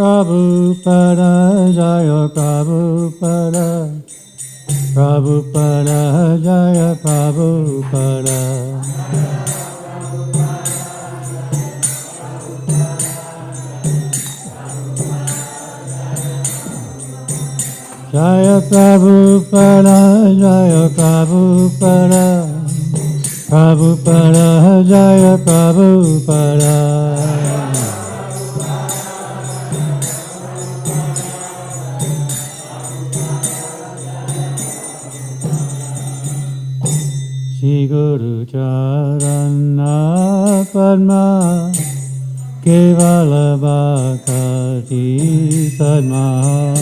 Prabhupada, Jaya Prabhupada, Prabhupada, Jaya Prabhupada. Jaya Prabhupada, Jaya Prabhupada, Prabhupada, Jaya Prabhupada. Shri Guru Charana Padma Kevala Bhakti Sadma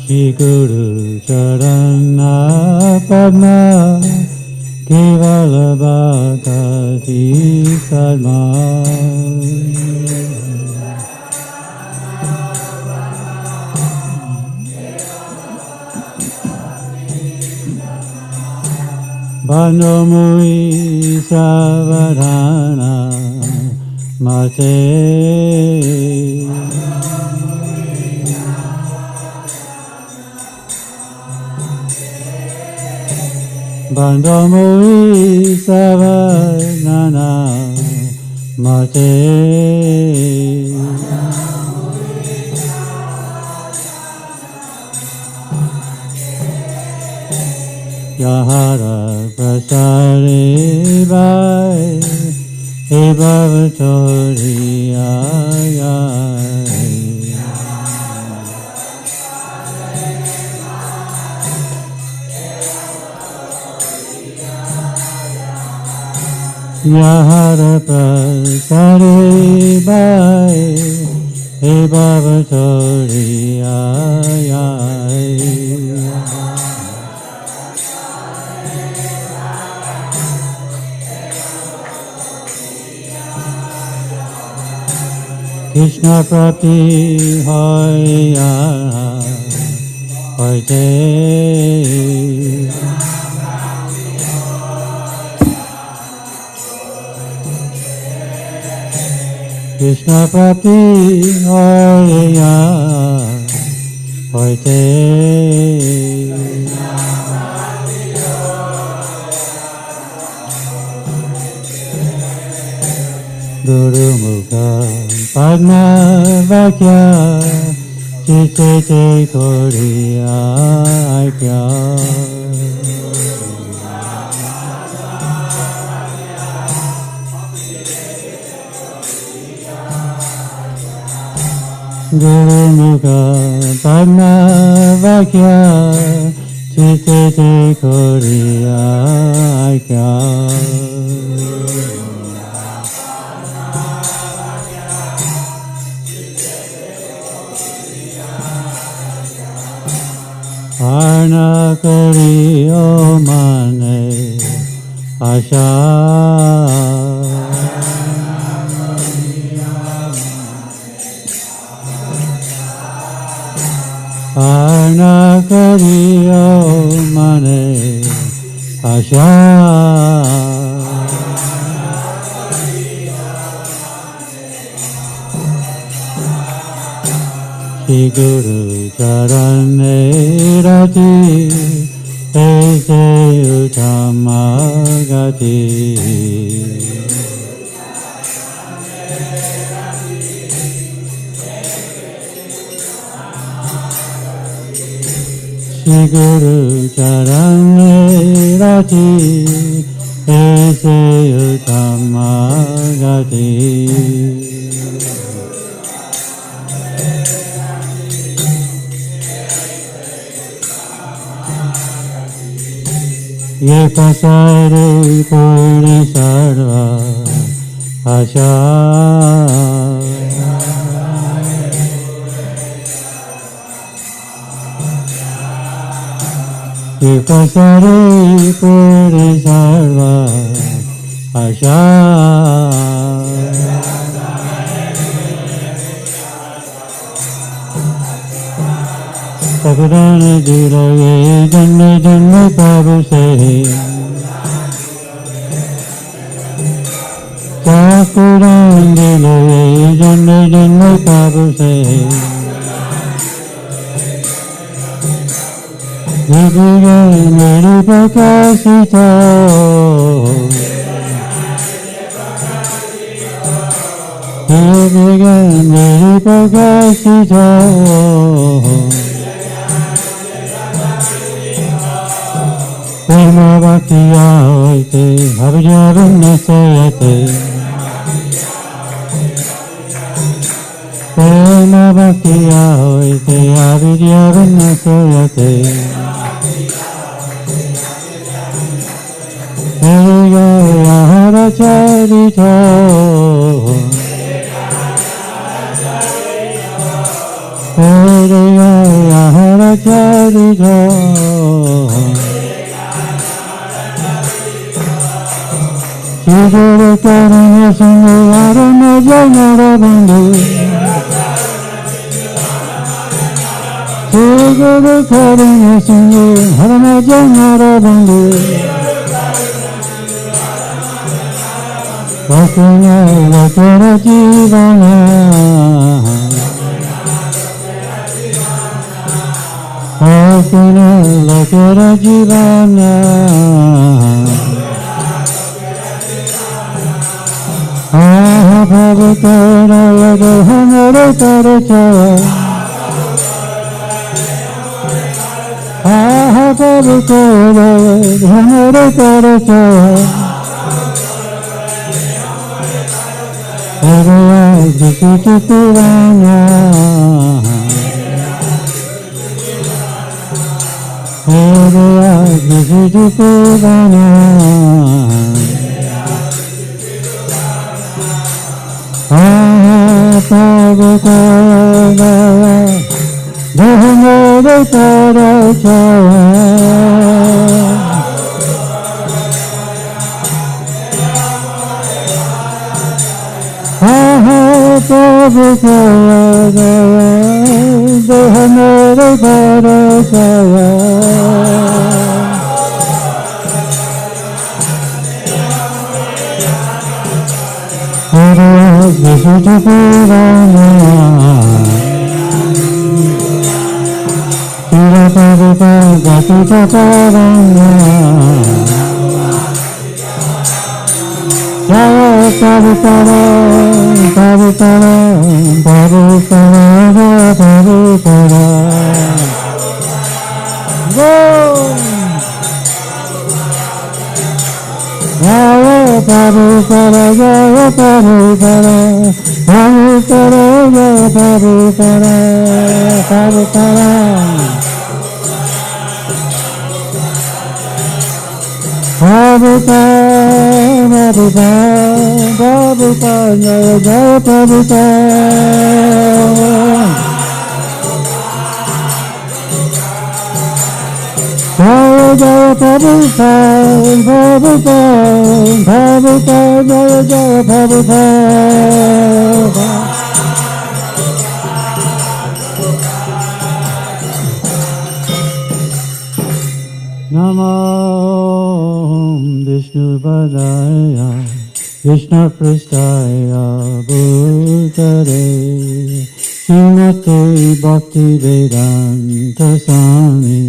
Shri Guru Charana Padma Kevala Bhakti Sadma Bhanomui Savadhana Mate Bandhamui Savadhana Mate Yahara Prasare Vai He Bhavatori Ayai Yahara Prasare Vai He Bhavatori Ayai Krishna Prati Hoya Hoite Krishna Prati Hoya Hoite Guru Mukha Padma Vakya Chitte Koriya Aikya Guru Mukha Padma Vakya Chitte Koriya Aikya Arna Kariyo Mane Asha Arna Kariyo Mane Asha Shri Guru Charane Rati Ese Uttama Gati Shri Guru Charane Rati Ese Uttama Gati Ye pasare puri sarva asha. Ye pasare puri sarva asha. Sakuran dilaye janme janme pabu se. Sakuran dilaye janme janme pabu se. Nidiga meri prakashita. Nidiga meri prakashita. Prema bhaktiya hoite abhijavanna sayate. Prema bhaktiya hoite abhijavanna sayate. Hare Gaya Hara Charito. Hare Gaya Hara Charito. Shiguru Karana Sangha Varana Janara Bandhu. Shiguru Karana Sangha Varana Janara Bandhu. Vakuna Vakara Jivana. Vakuna Vakara Jivana. Aha Bhavitara Yadhanara Taracha. Aha Bhavitara Yadhanara Taracha. Hare Krishna. Hare Krishna. Ah, Pavitara, Dhammara Tarachaya. Pavitara, Dhammara Tarachaya. Hare Krishna Purana. Sira Pavita Gatita Parana. Jaya Pavitara, Pavitara, Pavitara, Pavitara. Go! Jaya Pavitara, Jaya Pavitara, Pavitara, Jaya Pavitara, Pavitara. Pavitara, Pavitara, Pavitara, Jaya Jaya Pavitara. Jaya Jaya Pavitara, Pavitara, Pavitara, Jaya Jaya Pavitara. Namo Vishnu Padaya, Krishna Prasthaya Bhutare, Srimate Bhakti Vedanta Swami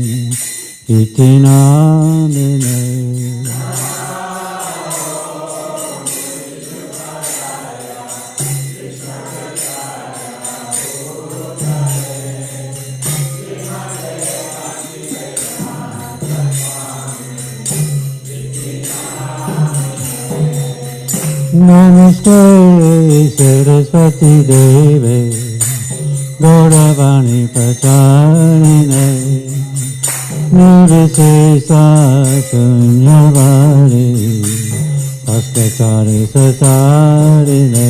Iti Namine. Namaste Saraswati Deve Gauravani Pracharine Nirvishesha Sunyavare Askachari Satarine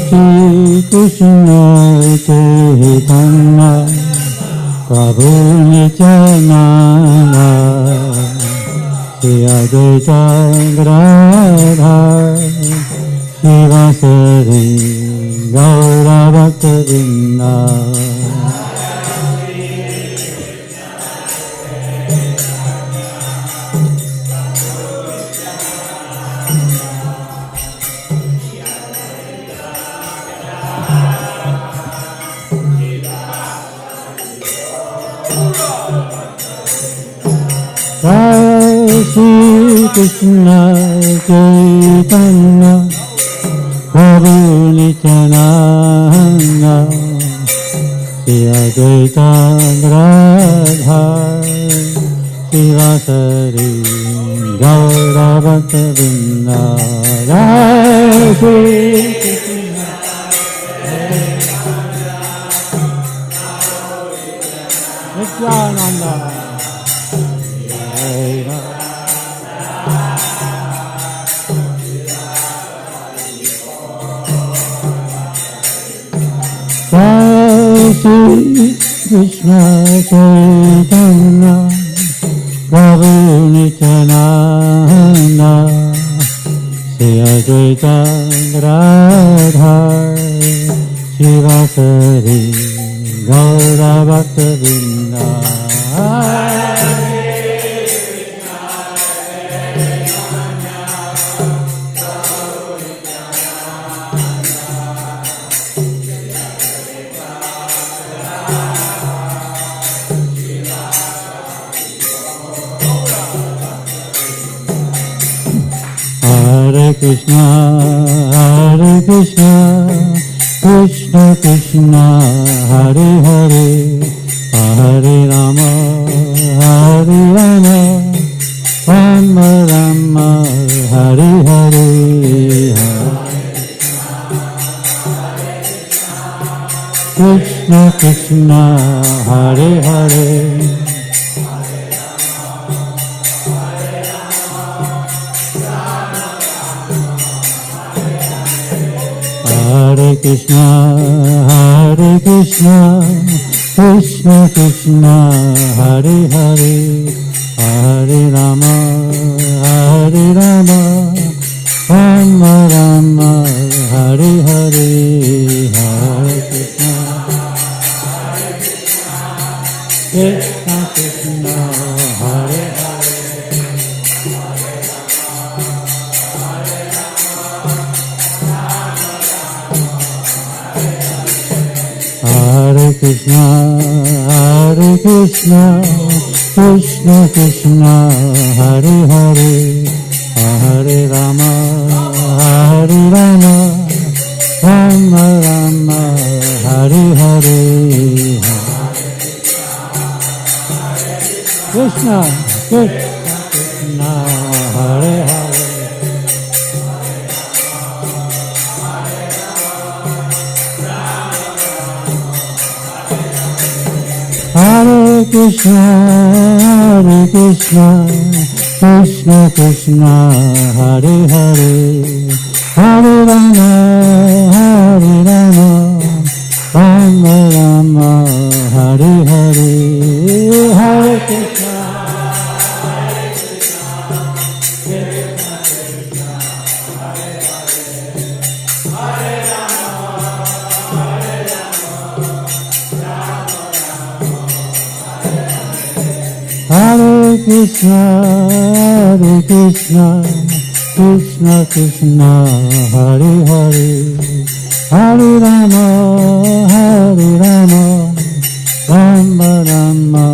Shri Krishna Chaitanya Prabhu Nityananda Shri Advaita Gadadhar Shivasari Gaura Bhakta-vrinda Shri Krishna Chaitanya Prabhu Nityananda Shri Advaita Gadadhar Shivasari Gaura Bhakta-vrinda Shri Krishna Nityananda Shri Krishna Chaitanya Prabhu Nityananda Shri Advaita Gadadhar Shivasari Gaura Bhakta-vrinda Hare Krishna, Krishna Krishna, Hare Hare, Hare Rama, Rama Rama, Hare Hare, Krishna Krishna, Hare Hare. Hare Krishna, Krishna Krishna, Hare Hare, Hare Rama, Rama Rama, Hare Hare, Hare Krishna, Krishna Krishna, Hare Hare. Hare Krishna, Krishna Krishna, Hare Hare, Hare Rama, Rama Rama, Hare Hare, Krishna, Krishna, Hare Hare. Hare Krishna, Krishna Krishna, Hare Hare, Hare Rama, Rama Rama, Hare Hare, Hare Krishna, Hare Krishna, Krishna Krishna, Hare Hare, Hare Rama, Rama Rama,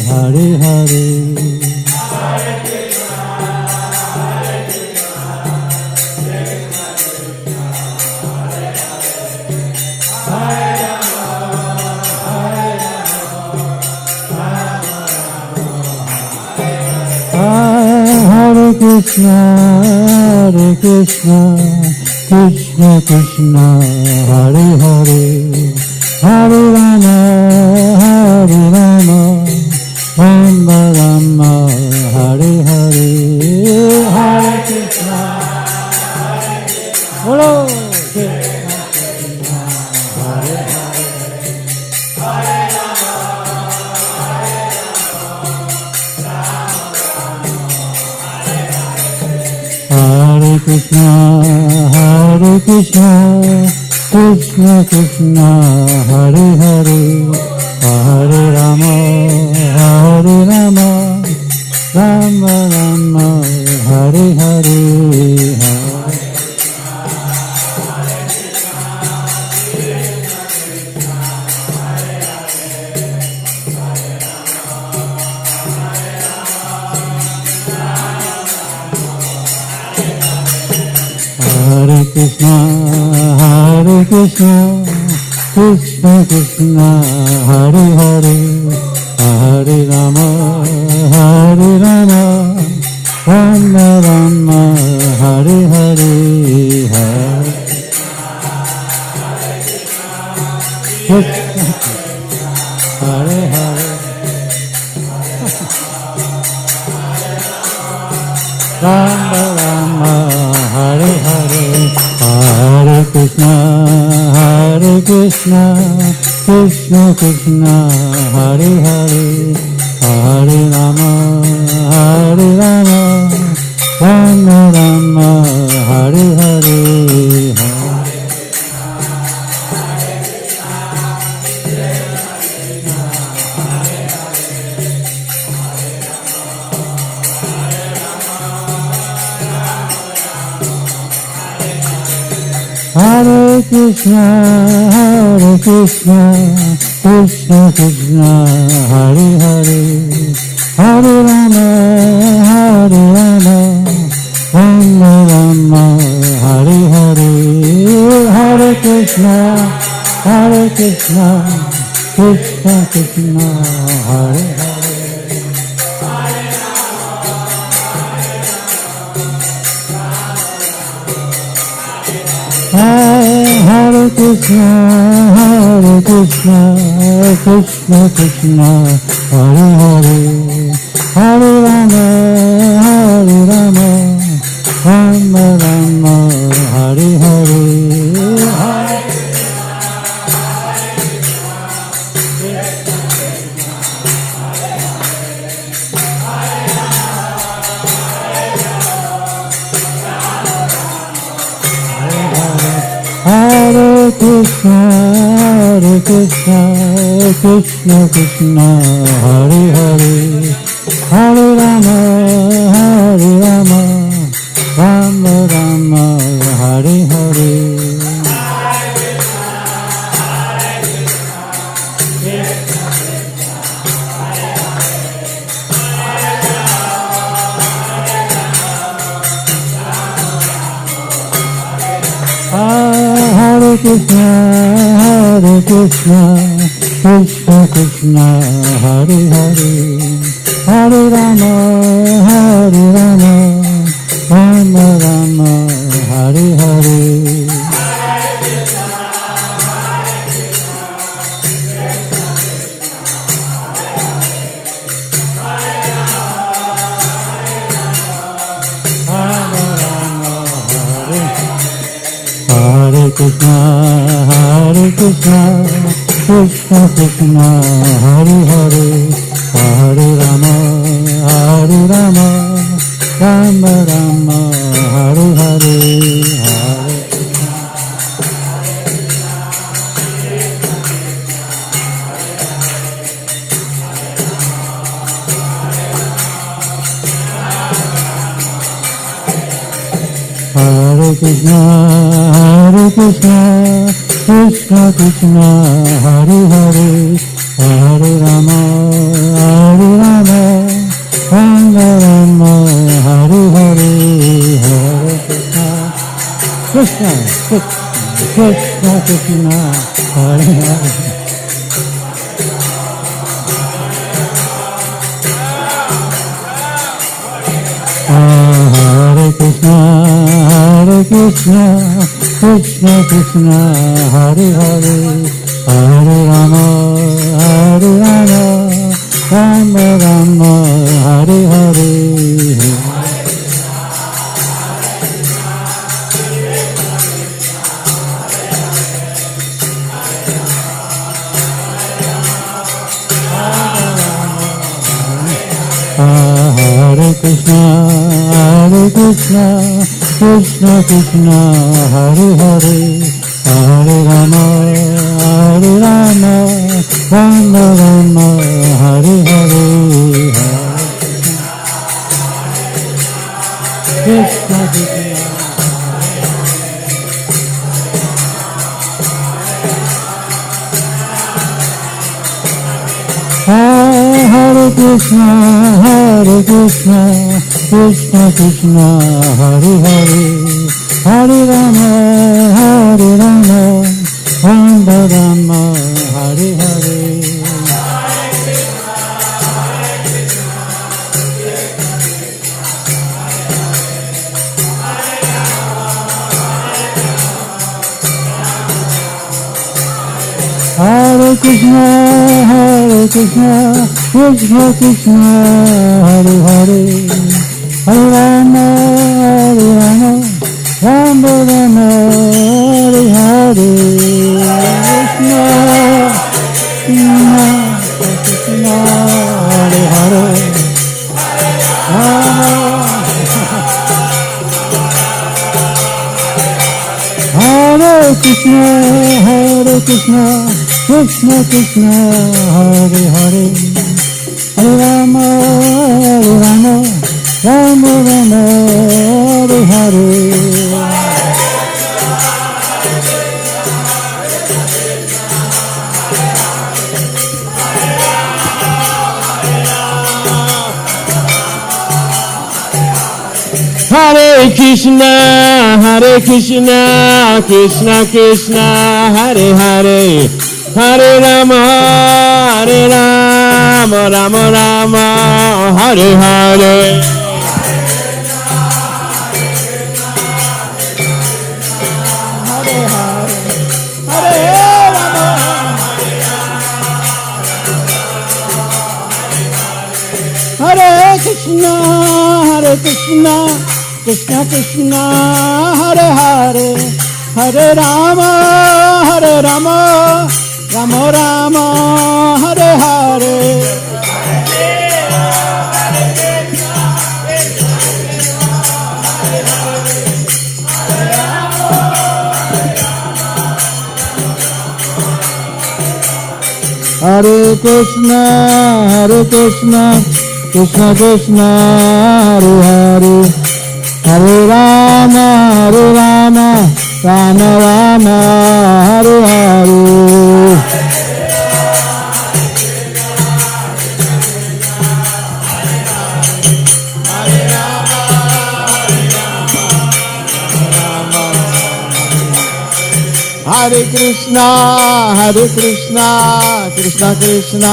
Hare Hare. Hare Krishna, Krishna Krishna, Hare Hare, Hare Rama, Hare Rama, Rama Rama, Hare Hare, Hare Krishna, Bolo Krishna Krishna, Hare Hare, Hare Rama, Hare Krishna, Hare Krishna, Krishna Krishna, Hare Hare, Hare Rama, Hare Rama, Rama Rama, Hare Hare, Hare Krishna, Hare Krishna, Krishna Krishna, Hare Hare, Hare Rama, Hare Rama, Rama Rama, Hare Hare, Hare Krishna, Hare Hare, Rama Rama, Hare Hare, Hare Krishna, Hare Krishna, Krishna Krishna, Hare Hare, Hare Rama, Hare Rama, Rama Rama, Hare Hare, Hare Krishna, Hare Krishna, Krishna Krishna, Hare Hare, Hare Rama, Hare Rama, Rama Rama, Hare Hare, Hare Krishna, Hare Krishna, Krishna Krishna, Hare Hare. Hare Krishna, Hare Krishna, Krishna Krishna, Hare Hare, Hare Rama, Hare Rama, Rama Rama, Hare Hare, Hare Krishna, Hare Krishna, Krishna Krishna, Hare Hare, Hare Rama, Hare Rama, Rama Rama, Hare Hare. Hare Krishna, Hare Krishna, Krishna Krishna, Hare Hare, Hare Rama, Hare Rama, Rama Rama, Hare Hare. Hare Krishna, Hare Krishna, Krishna Krishna, Hare Hare, Hare Rama, Hare Rama, Rama Rama, Hare Hare, Hare Krishna. Hare Krishna, Hare Krishna, Krishna Krishna, Hare Hare, Hare Rama, Hare Rama, Rama Rama, Hare Hare, Hare Krishna, Krishna Krishna, Krishna Krishna, Hare Hare. Hare Krishna, Krishna Krishna, Hare Hare, Hare Rama, Rama Rama, Hare Hare. Hare Krishna, Krishna Krishna, Hare Hare, Hare Rama, Rama Rama, Hare Hare. Krishna Krishna. Hare Krishna, Krishna Krishna, Hare Hare, Hare Rama, Rama Rama, Hare Hare. Hare Krishna, Krishna Krishna, Hare Hare, Hare Rama, Rama Rama, Hare Hare. Krishna, Krishna, Hare Hare, Hare Krishna, Krishna Krishna, Hare Hare, Hare Rama, Rama Rama, Hare Hare. Hare Krishna, Krishna Krishna, Hare Hare, Hare Rama, Rama Rama, Hare Hare. Hare Krishna, Krishna Krishna, Hare Hare, Hare Rama, Rama Rama, Hare Hare. Hare Krishna, Krishna Krishna, Hare Hare, Hare Rama, Rama Rama, Hare Hare. Hare Krishna, Krishna Krishna,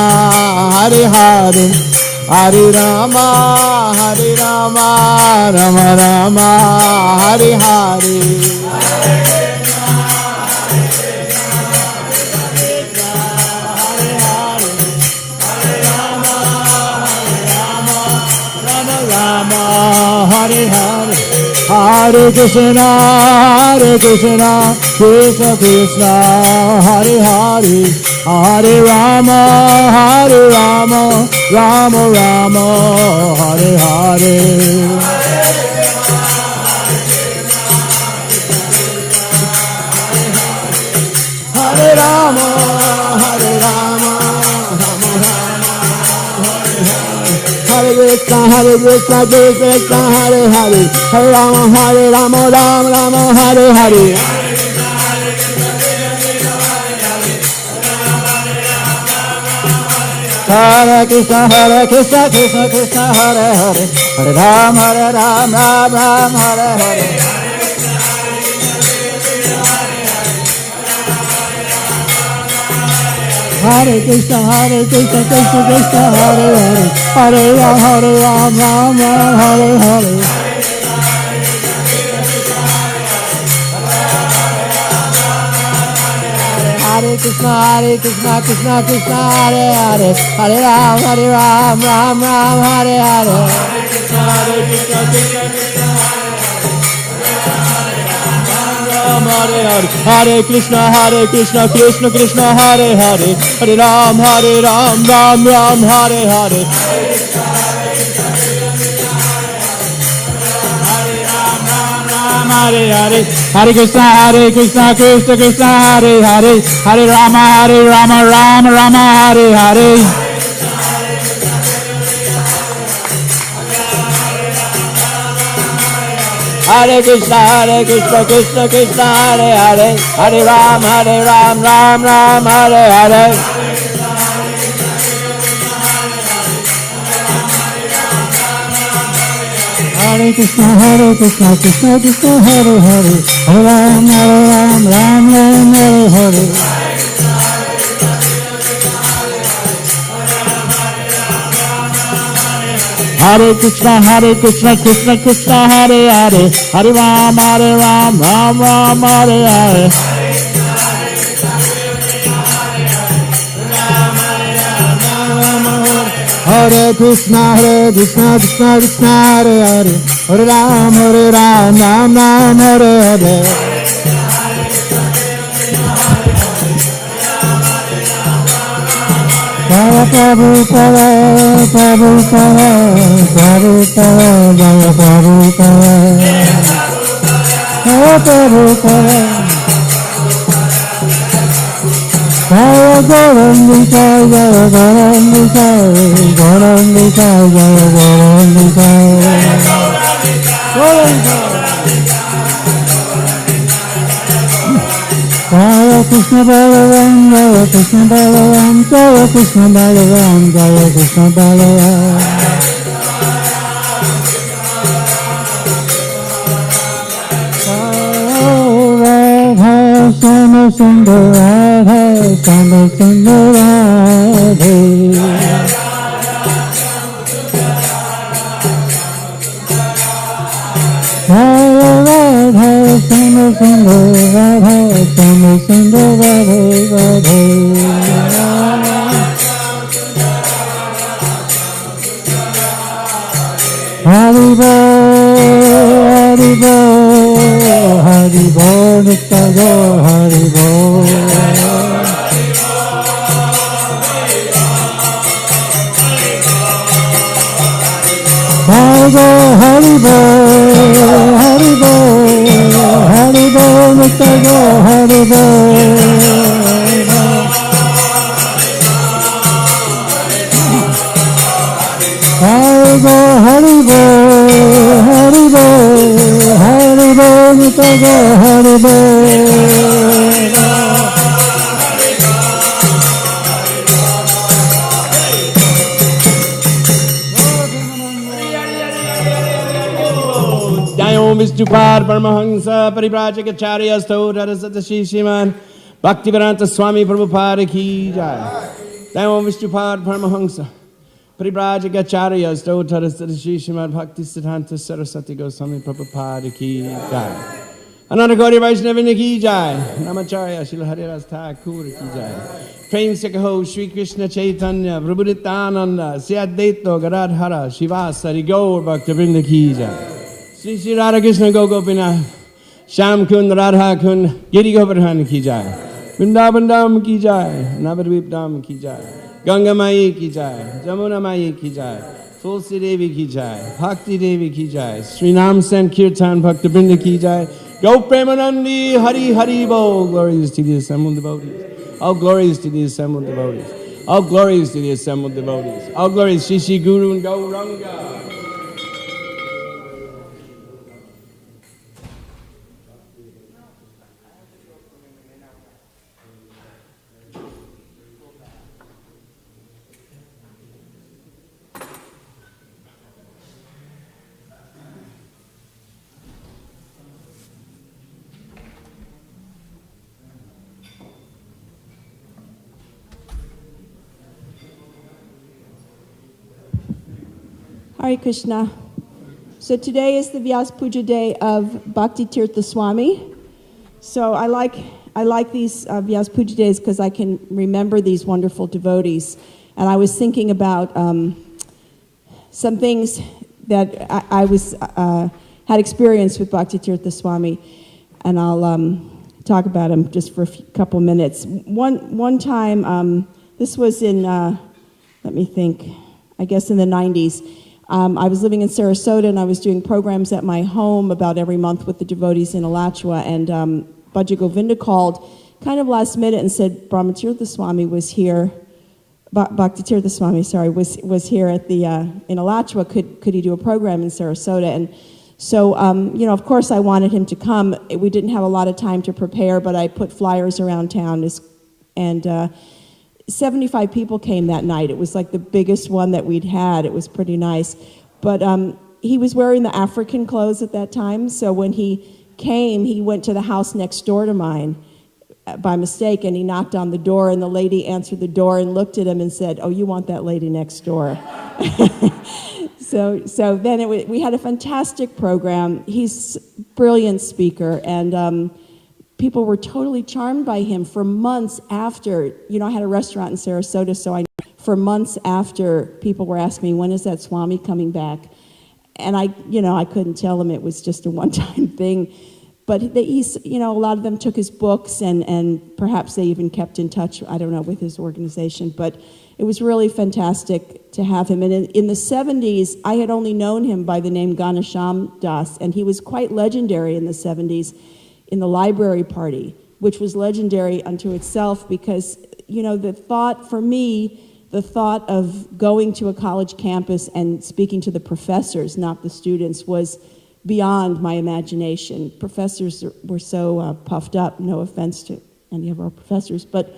Hare Hare, Hare Rama, Rama Rama, Hare Hare. Hare Hare, Hare Krishna, Krishna Krishna, Hare Hare, Hare Rama, Rama Rama, Hare Hare. Hare Rama, Rama Rama, Hare Krishna, Krishna Hare Hare, Hare Rama, Rama Rama, Hare Hare. Hare Krishna, Krishna Hare Hare, Hare Rama, Rama Hare Hare. Hare Krishna, Krishna Hare Hare, Hare Rama, Rama Hare Hare. Hare Krishna, Krishna Krishna, Hare Hare, Hare Ram, Ram Ram, Hare Hare. Hare Krishna, Krishna Krishna, Hare Hare, Hare Krishna, Krishna Krishna, Hare Hare, Hare Ram, Ram Ram, Hare Hare. Hare Hare, Hare Krishna, Krishna Krishna, Hare Hare, Hare Rama, Rama Rama, Hare Hare. Hare Krishna, Krishna Krishna, Hare Hare, Hare Ram, Ram Hare Hare. Hare Krishna, Krishna Krishna, Hare Hare, Hare Ram, Ram Hare Hare. Hare Krishna, Krishna Krishna, Hare Hare, Hare Ram, Ram Hare Hare. Hare Krishna, Krishna Krishna, Hare Hare, Hare Ram, Ram Hare Hare. Prabhupada, Jaya Prabhupada, Jaya Prabhupada, Jaya Gaurandika, Jaya Gaurandika, Gaurandika, Jaya Gaurandika, Jaya Krishna Balaram, Jaya Krishna Balaram, Jaya Krishna Balaram, Jaya Krishna Balaram. Radha, Shama Sundar, Radha, Shama Sundar, Radha. Radha, Shama Sundar, Radha, Shama Sundar, Radha. Haribo, Haribo, Haribo, Nitya Haribo. Haribo, Haribo, Haribo, Haribo, Nitya Haribo. Haribo, Haribo, Haribo, Haribo, Nitya Haribo. Jayom Vistupad Paramahansa Parivrajacharya Stodhara Satashi Shiman Bhaktivedanta Swami Prabhupada Ki Jai. Jayom Vistupad Paramahansa Parivrajacharya Stodhara Satashi Shiman Bhaktisiddhanta Saraswati Goswami Prabhupada Ki Jai. Ananda Gauri Vaishnavini Ki Jai. Namacharya Srila Haridas Thakur Ki Jai. Prem Sekaho Shri Krishna Chaitanya Prabhu Nityananda Sri Advaita Gadadhara Shivasari Gaur Bhaktivinoda Ki Jai. Sri Sri Radha Krishna Gopinath Sham Kund Radha Kund Giri Govardhan Ki Jai. Vrindavan Dham Ki Jai. Navadvip Dham Ki Jai. Ganga Mai Ki Jai. Jamuna Mai Ki Jai. Tulsi Devi Ki Jai. Bhakti Devi Ki Jai. Sri Nam Sen Kirtan Bhakta Vrinda Ki Jai. Go Premanandi Hari Hari Bo. Glories to the assembled devotees. All glories to the assembled devotees. All glories to the assembled devotees. All glories Shri Shri Guru and Gauranga. Hare Krishna. So today is the Vyas Puja day of Bhakti Tirtha Swami. So I like I like these Vyas Puja days because I can remember these wonderful devotees. And I was thinking about some things that I had experience with Bhakti Tirtha Swami, and I'll talk about them just for a couple minutes. One time, this was in, let me think, I guess in the 90s. I was living in Sarasota, and I was doing programs at my home about every month with the devotees in Alachua, and Bhaja Govinda called kind of last minute and said Brahmatirtha Swami was here, Bhakti Tirtha Swami, sorry, was here at the, in Alachua, could he do a program in Sarasota? And so, of course I wanted him to come. We didn't have a lot of time to prepare, but I put flyers around town, and 75 people came that night. It was like the biggest one that we'd had. It was pretty nice. But he was wearing the African clothes at that time, so when he came, he went to the house next door to mine by mistake, and he knocked on the door, and the lady answered the door and looked at him and said, "Oh, you want that lady next door." So then we had a fantastic program. He's a brilliant speaker, and people were totally charmed by him for months after. I had a restaurant in Sarasota, so for months after, people were asking me, when is that Swami coming back? And I couldn't tell them it was just a one-time thing. But a lot of them took his books, and perhaps they even kept in touch, I don't know, with his organization. But it was really fantastic to have him. And in the 70s, I had only known him by the name Ganesham Das, and he was quite legendary in the 70s in the library party, which was legendary unto itself because, the thought of going to a college campus and speaking to the professors, not the students, was beyond my imagination. Professors were so puffed up, no offense to any of our professors, but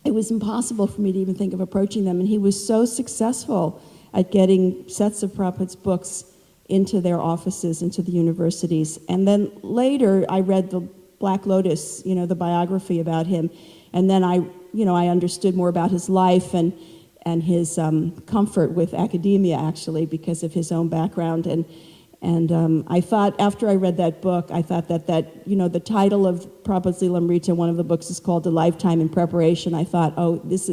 it was impossible for me to even think of approaching them. And he was so successful at getting sets of Prabhupada's books into their offices, into the universities. And then later, I read the Black Lotus, the biography about him. And then I understood more about his life and his comfort with academia, actually, because of his own background. And I thought, after I read that book, I thought that the title of Prabhupada's Lilamrita, one of the books is called A Lifetime in Preparation. I thought,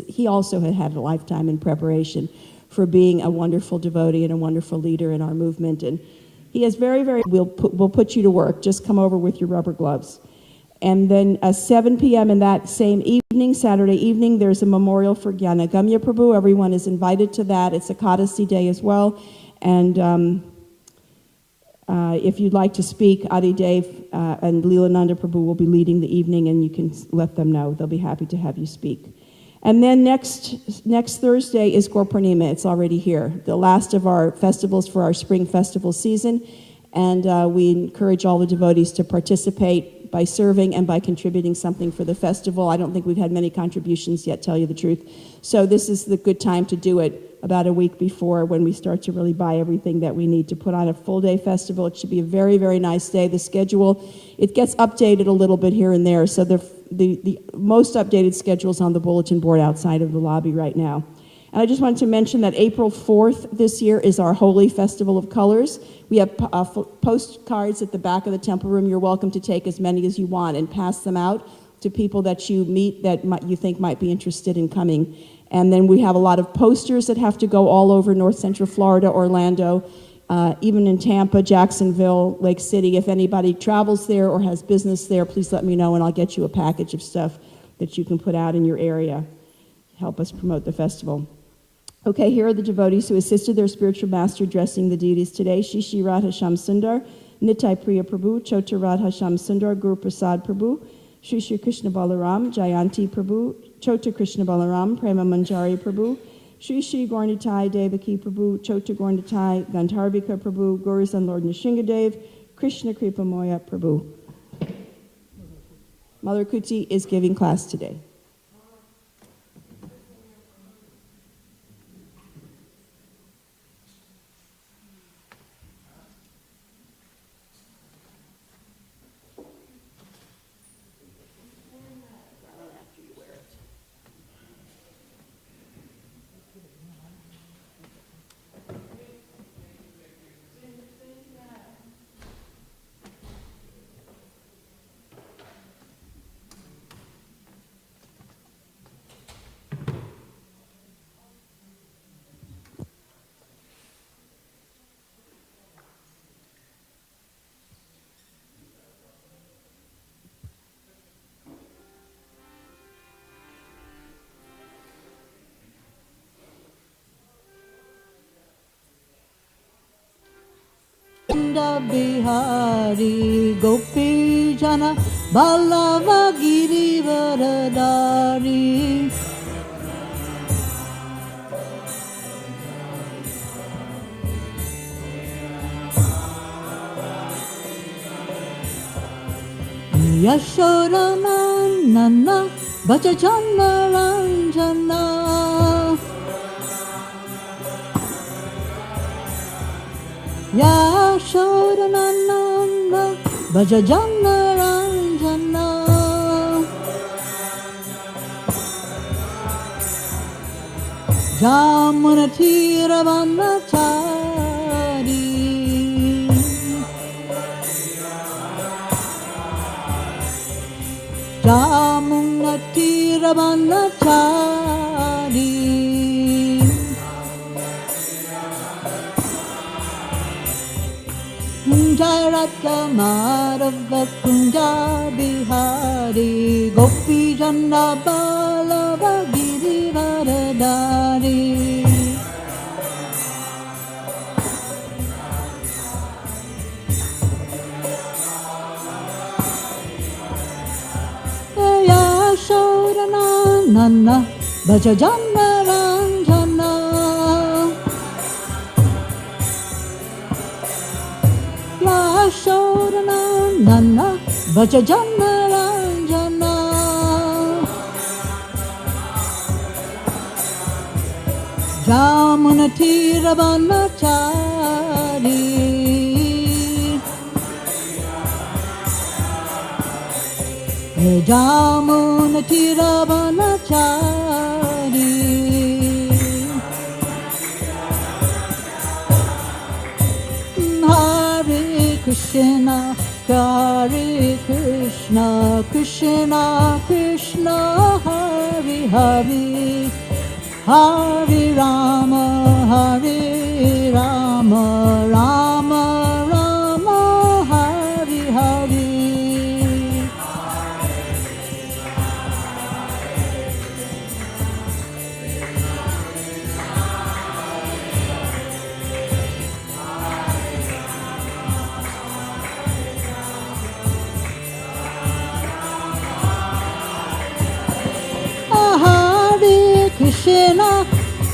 he also had a lifetime in preparation for being a wonderful devotee and a wonderful leader in our movement. And he has we'll put you to work. Just come over with your rubber gloves. And then 7 p.m. in that same evening, Saturday evening, there's a memorial for Gyanagamya Prabhu. Everyone is invited to that. It's a Kadasi day as well. And if you'd like to speak, Adi Dev and Leelananda Prabhu will be leading the evening, and you can let them know. They'll be happy to have you speak. And then next Thursday is Gaur Purnima. It's already here, the last of our festivals for our spring festival season. And we encourage all the devotees to participate by serving and by contributing something for the festival. I don't think we've had many contributions yet, tell you the truth. So this is the good time to do it, about a week before, when we start to really buy everything that we need to put on a full-day festival. It should be a very, very nice day. The schedule, it gets updated a little bit here and there, so the most updated schedule is on the bulletin board outside of the lobby right now. And I just wanted to mention that April 4th this year is our Holy Festival of Colors. We have postcards at the back of the temple room. You're welcome to take as many as you want and pass them out to people that you meet that you think might be interested in coming. And then we have a lot of posters that have to go all over North Central Florida, Orlando, even in Tampa, Jacksonville, Lake City. If anybody travels there or has business there, please let me know, and I'll get you a package of stuff that you can put out in your area. Help us promote the festival. Okay, here are the devotees who assisted their spiritual master dressing the deities today. Shishi Radha Sham Sundar, Nitai Priya Prabhu, Chota Radha Sham Sundar, Guru Prasad Prabhu, Shri Shri Krishna Balaram, Jayanti Prabhu, Chota Krishna Balaram, Prema Manjari Prabhu, Shri Shri Gaurnitai Devaki Prabhu, Chota Gaurnitai Gandharvika Prabhu, Guru Son Lord Nishingadev, Krishna Kripa Moya Prabhu. Mother Kuti is giving class today. Chanda Bihari Gopi Jana Ballava Giri Varadari Yashoda Nana Bhajana Ranjana Yashoda Nana Bhajana Ranjana Jamuna Tiravanachari Jamuna Tiravanachari Jairata Madhava Kunja Bihari Gopi Jana Ballava Giri Varadari Yashoda Nana Bhajana Ranjana Yashoda Nana Bhajana Ranjana Jamuna Tiravanachari Jamuna Tiravanachari Hare Krishna Hare Krishna Krishna Krishna Hare Hare Hare Rama Hare Rama Rama Rama Hare Hare Hare Krishna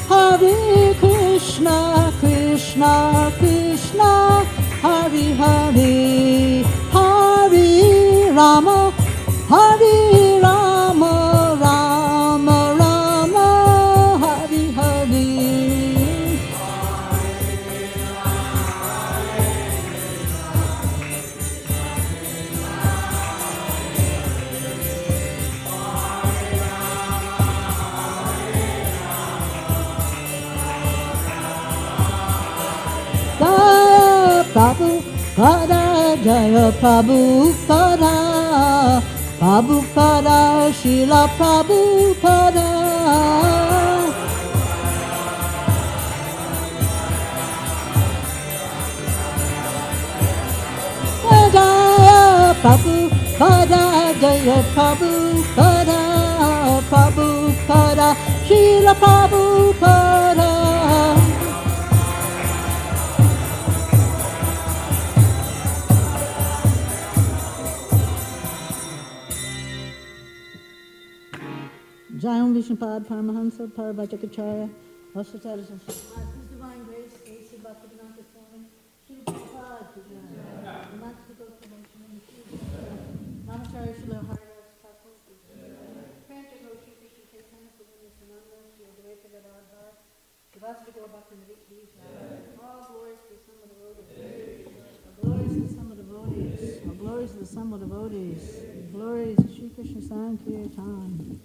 Hare Krishna Krishna Krishna Hare Hare Hare Rama Hare Rama Rama Rama Hare Hare Prabhupada Jaya Prabhupada Prabhupada Srila Prabhupada Jaya Prabhupada Jaya Prabhupada Prabhupada Srila Prabhupada Jayam Vishnupad Paramahansa Parvajakacarya Hospitals and His Divine Grace A.C. Bhaktivedanta Swami Srila Prabhupada the Master Promotion in the Namacharya Srila Hare Thakur Prancha Roshi Krishna Chaitanya Prabhu Nityananda Sri Advaita Gadadhar Srivasadi Gaur Bhaktivinoda all glories to the Son of the devotees all glories to the Son of the devotees all glories to the Son of the devotees glories to Sri Krishna Sankirtan.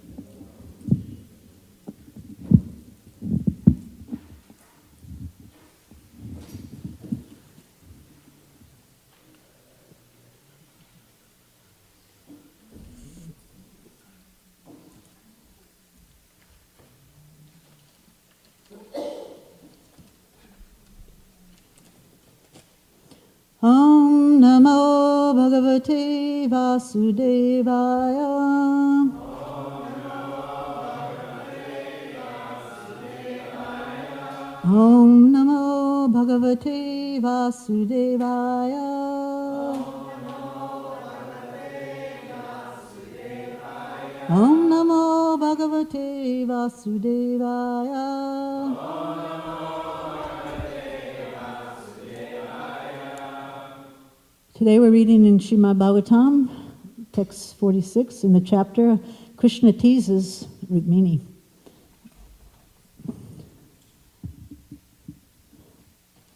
Om Namo Bhagavate Vasudevaya. Om Namo Bhagavate Bhagavate Vasudevaya. Om Namo Bhagavate Vasudevaya. Today we're reading in Srimad Bhagavatam, text 46, in the chapter Krishna teases Rukmini.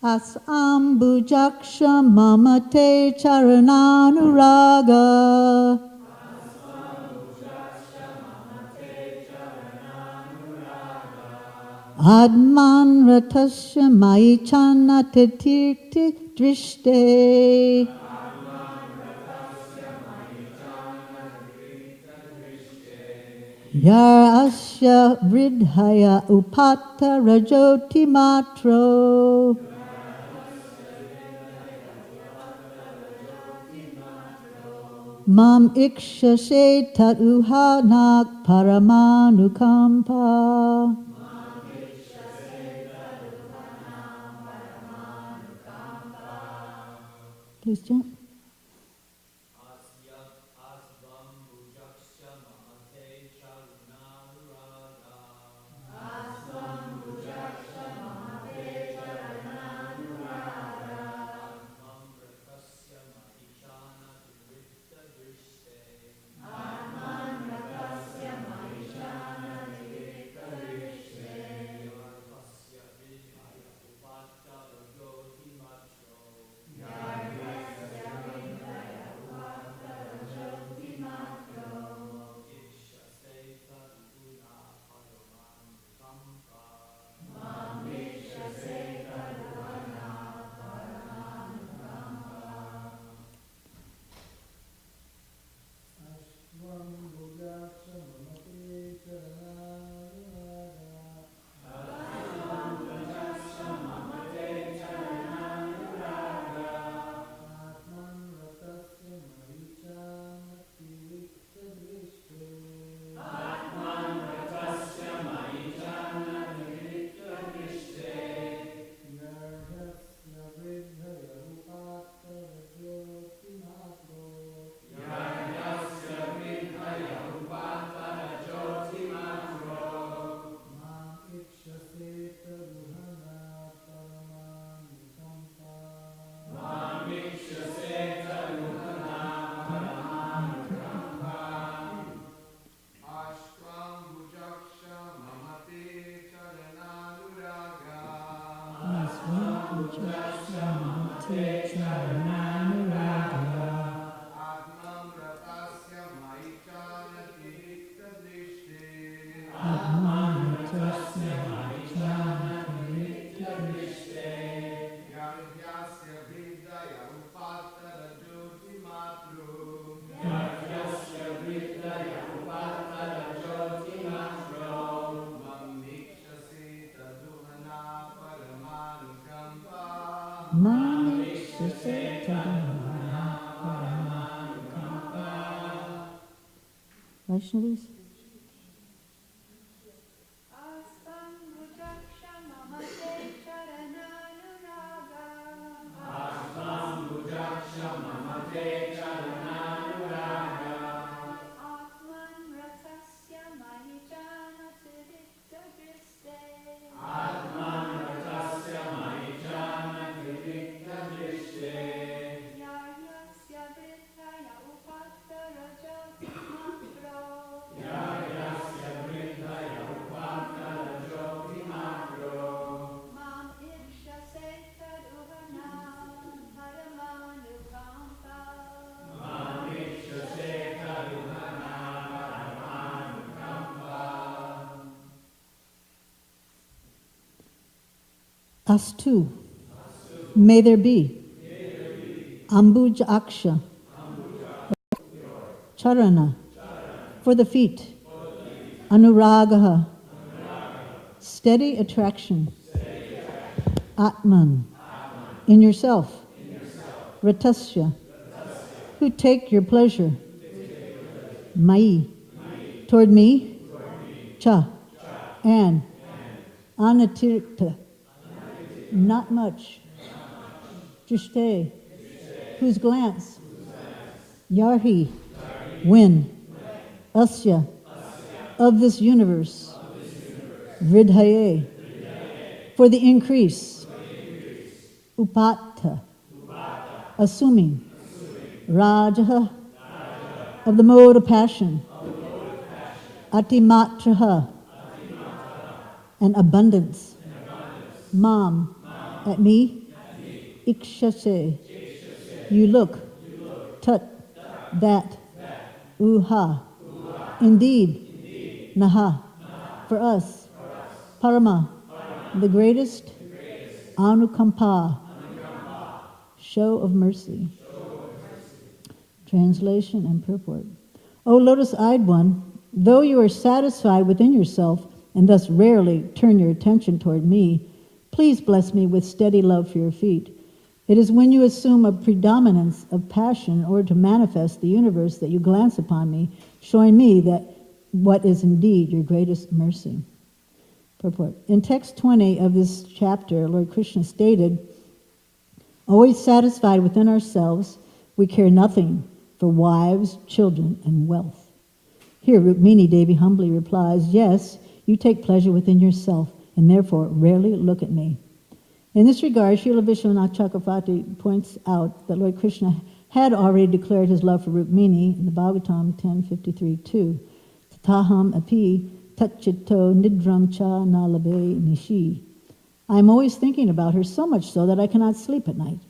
Asambujaksha mamate charananuraga. Adman ratasya mai chanate tirti drishte. Yar asya vridhaya upata rajoti matro. Mam ikshase taduhanak paramanukampa. Please chant. Vaishnavis. Astu. May there be. Ambuj Aksha. Charana. For the feet. Anuragaha. Steady attraction. Atman. In yourself. Ratasya. Who take your pleasure. Mai. Toward me. Cha. And. Anatirta. Not much. Drishte, whose glance, Yarhi, when, Asya, of this universe, Vridhaye, for the increase, Upata, assuming, Rajaha, of the mode of passion, Atimatraha, and abundance, Mam, at me, Ikshase, you look, Tut, that, Uha, indeed, Naha, for us, Parama, the greatest, Anukampa, show of mercy. Translation and purport. O lotus-eyed one, though you are satisfied within yourself and thus rarely turn your attention toward me, please bless me with steady love for your feet. It is when you assume a predominance of passion in order to manifest the universe that you glance upon me, showing me that what is indeed your greatest mercy. Purport. In text 20 of this chapter, Lord Krishna stated, always satisfied within ourselves, we care nothing for wives, children, and wealth. Here, Rukmini Devi humbly replies, yes, you take pleasure within yourself, and therefore rarely look at me. In this regard, Srila Vishwanath Chakravarti points out that Lord Krishna had already declared his love for Rukmini in the Bhagavatam 10:53-2. Tataham api tatchito nidram cha nalabe nishi. I am always thinking about her, so much so that I cannot sleep at night.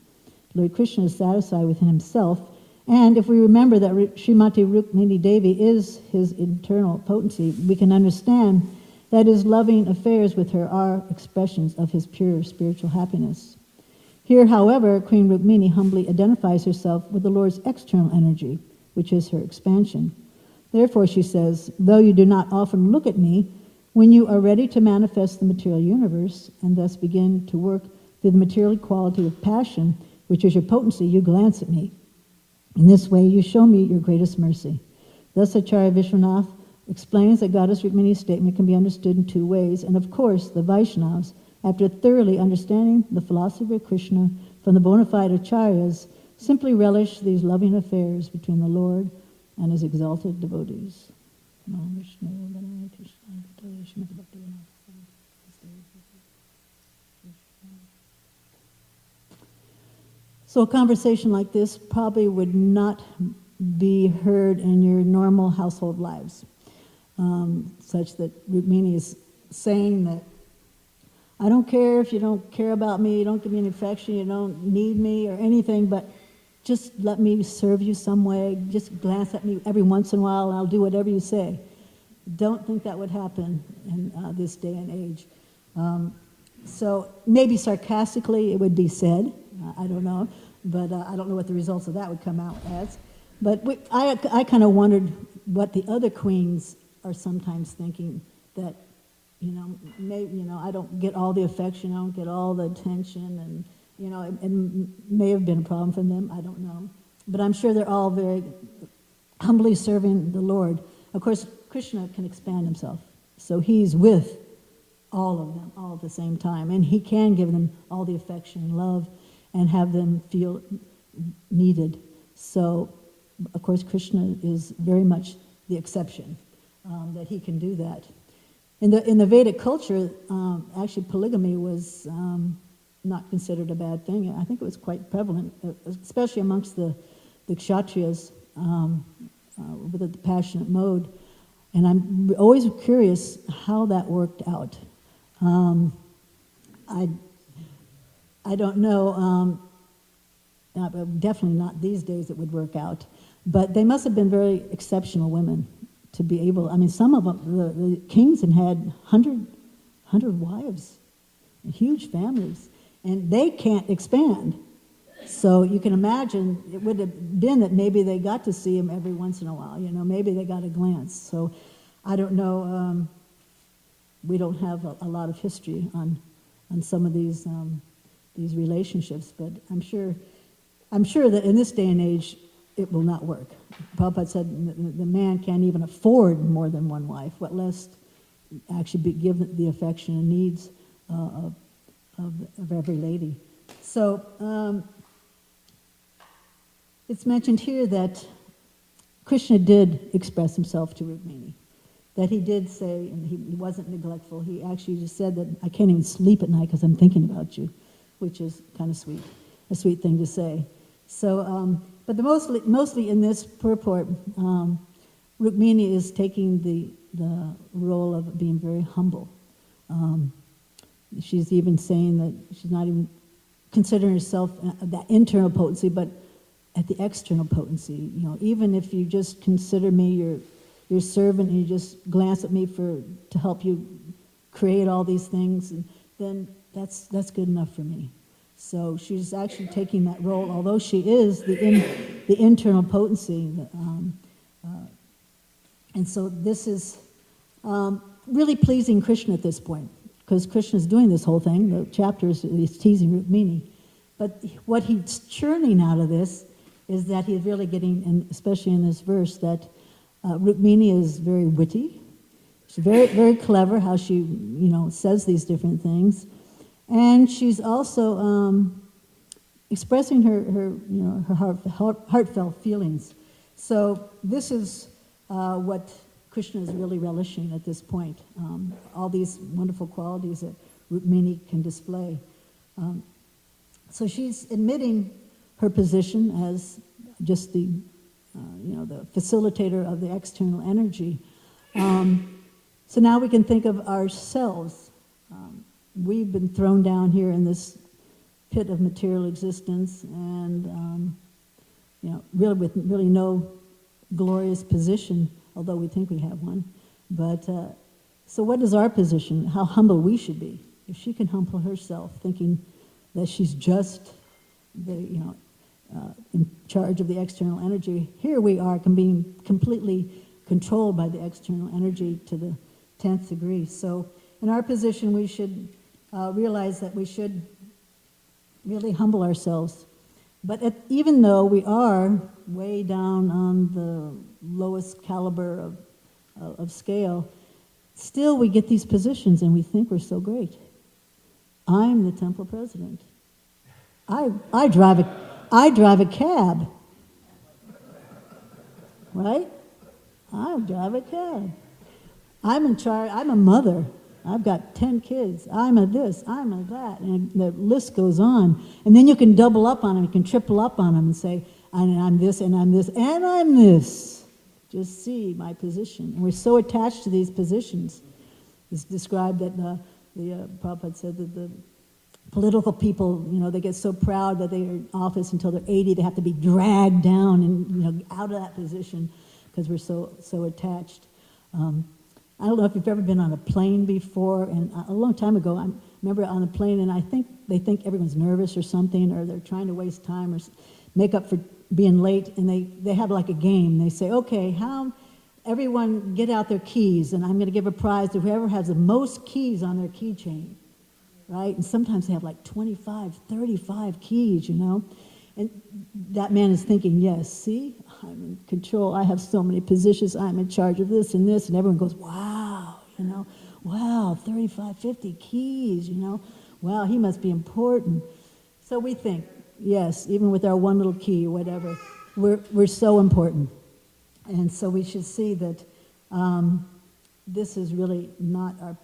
Lord Krishna is satisfied within himself, and if we remember that Srimati Rukmini Devi is his internal potency, we can understand that his loving affairs with her are expressions of his pure spiritual happiness. Here, however, Queen Rukmini humbly identifies herself with the Lord's external energy, which is her expansion. Therefore, she says, though you do not often look at me, when you are ready to manifest the material universe and thus begin to work through the material quality of passion, which is your potency, you glance at me. In this way, you show me your greatest mercy. Thus, Acharya Vishwanath explains that Goddess Rukmini's statement can be understood in two ways, and of course, the Vaishnavas, after thoroughly understanding the philosophy of Krishna from the bona fide acharyas, simply relish these loving affairs between the Lord and his exalted devotees. So a conversation like this probably would not be heard in your normal household lives, such that Rukmini is saying that, I don't care if you don't care about me, you don't give me any affection, you don't need me or anything, but just let me serve you some way, just glance at me every once in a while and I'll do whatever you say. Don't think that would happen in this day and age. So maybe sarcastically it would be said, I don't know, but I don't know what the results of that would come out as. But I kind of wondered what the other queens are sometimes thinking, that, maybe, I don't get all the affection, I don't get all the attention, and, it may have been a problem for them, I don't know. But I'm sure they're all very humbly serving the Lord. Of course, Krishna can expand himself, so he's with all of them all at the same time, and he can give them all the affection and love and have them feel needed. So, of course, Krishna is very much the exception, that he can do that. In the Vedic culture, actually polygamy was not considered a bad thing. I think it was quite prevalent, especially amongst the Kshatriyas with the passionate mode. And I'm always curious how that worked out. I don't know, definitely not these days it would work out, but they must have been very exceptional women to be able, some of them, the kings had 100 wives, huge families, and they can't expand. So you can imagine it would have been that maybe they got to see him every once in a while, maybe they got a glance. So I don't know, we don't have a lot of history on some of these relationships, but I'm sure that in this day and age, it will not work. Prabhupada said the man can't even afford more than one wife, what less actually give the affection and needs of every lady. So it's mentioned here that Krishna did express himself to Rukmini, that he did say, and he wasn't neglectful, he actually just said that I can't even sleep at night because I'm thinking about you, which is kind of sweet, a sweet thing to say. So, but mostly in this purport, Rukmini is taking the role of being very humble. She's even saying that she's not even considering herself that internal potency, but at the external potency. You know, even if you just consider me your servant and you just glance at me to help you create all these things, and then that's good enough for me. So she's actually taking that role, although she is the internal potency. And so this is really pleasing Krishna at this point, because Krishna's doing this whole thing. The chapter is teasing Rukmini. But what he's churning out of this is that he's really getting, and especially in this verse, that Rukmini is very witty. She's very, very clever how she, says these different things. And she's also expressing her heartfelt feelings. So this is what Krishna is really relishing at this point. All these wonderful qualities that Rukmini can display. So she's admitting her position as just the facilitator of the external energy. So now we can think of ourselves. We've been thrown down here in this pit of material existence, and really with really no glorious position, although we think we have one. But so what is our position? How humble we should be. If she can humble herself, thinking that she's just in charge of the external energy, here we are being completely controlled by the external energy to the 10th degree. So in our position, we should realize that we should really humble ourselves. But even though we are way down on the lowest caliber of scale, still we get these positions and we think we're so great. I'm the temple president. I drive a cab. Right? I drive a cab. I'm in charge. I'm a mother. I've got 10 kids. I'm a this, I'm a that, and the list goes on. And then you can double up on them, you can triple up on them and say, I'm this, and I'm this, and I'm this. Just see my position. And we're so attached to these positions. It's described that the Prabhupada said that the political people, they get so proud that they are in office until they're 80, they have to be dragged down and out of that position because we're so attached. I don't know if you've ever been on a plane before, and a long time ago, I remember on a plane, and I think they think everyone's nervous or something, or they're trying to waste time or make up for being late, and they have like a game. They say, okay, everyone get out their keys, and I'm going to give a prize to whoever has the most keys on their keychain, right? And sometimes they have like 25, 35 keys, And that man is thinking, yes, see, I'm in control. I have so many positions. I'm in charge of this and this. And everyone goes, wow, wow, 35, 50 keys, Wow, he must be important. So we think, yes, even with our one little key or whatever, we're so important. And so we should see that this is really not our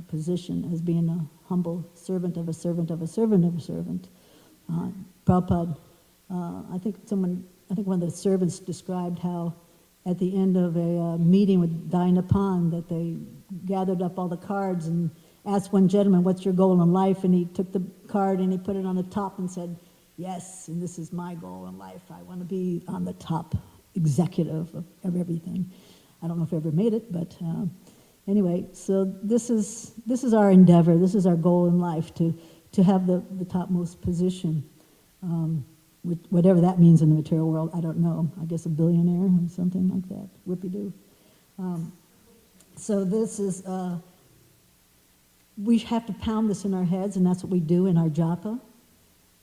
position as being a humble servant of a servant of a servant of a servant. Prabhupada, I think one of the servants described how at the end of a meeting with Dainapan that they gathered up all the cards and asked one gentleman, what's your goal in life? And he took the card and he put it on the top and said, yes, and this is my goal in life. I want to be on the top executive of everything. I don't know if I ever made it, but anyway, so this is our endeavor. This is our goal in life, to have the topmost position. Whatever that means in the material world, I don't know. I guess a billionaire or something like that. Whoopie-doo. So this is, we have to pound this in our heads, and that's what we do in our japa.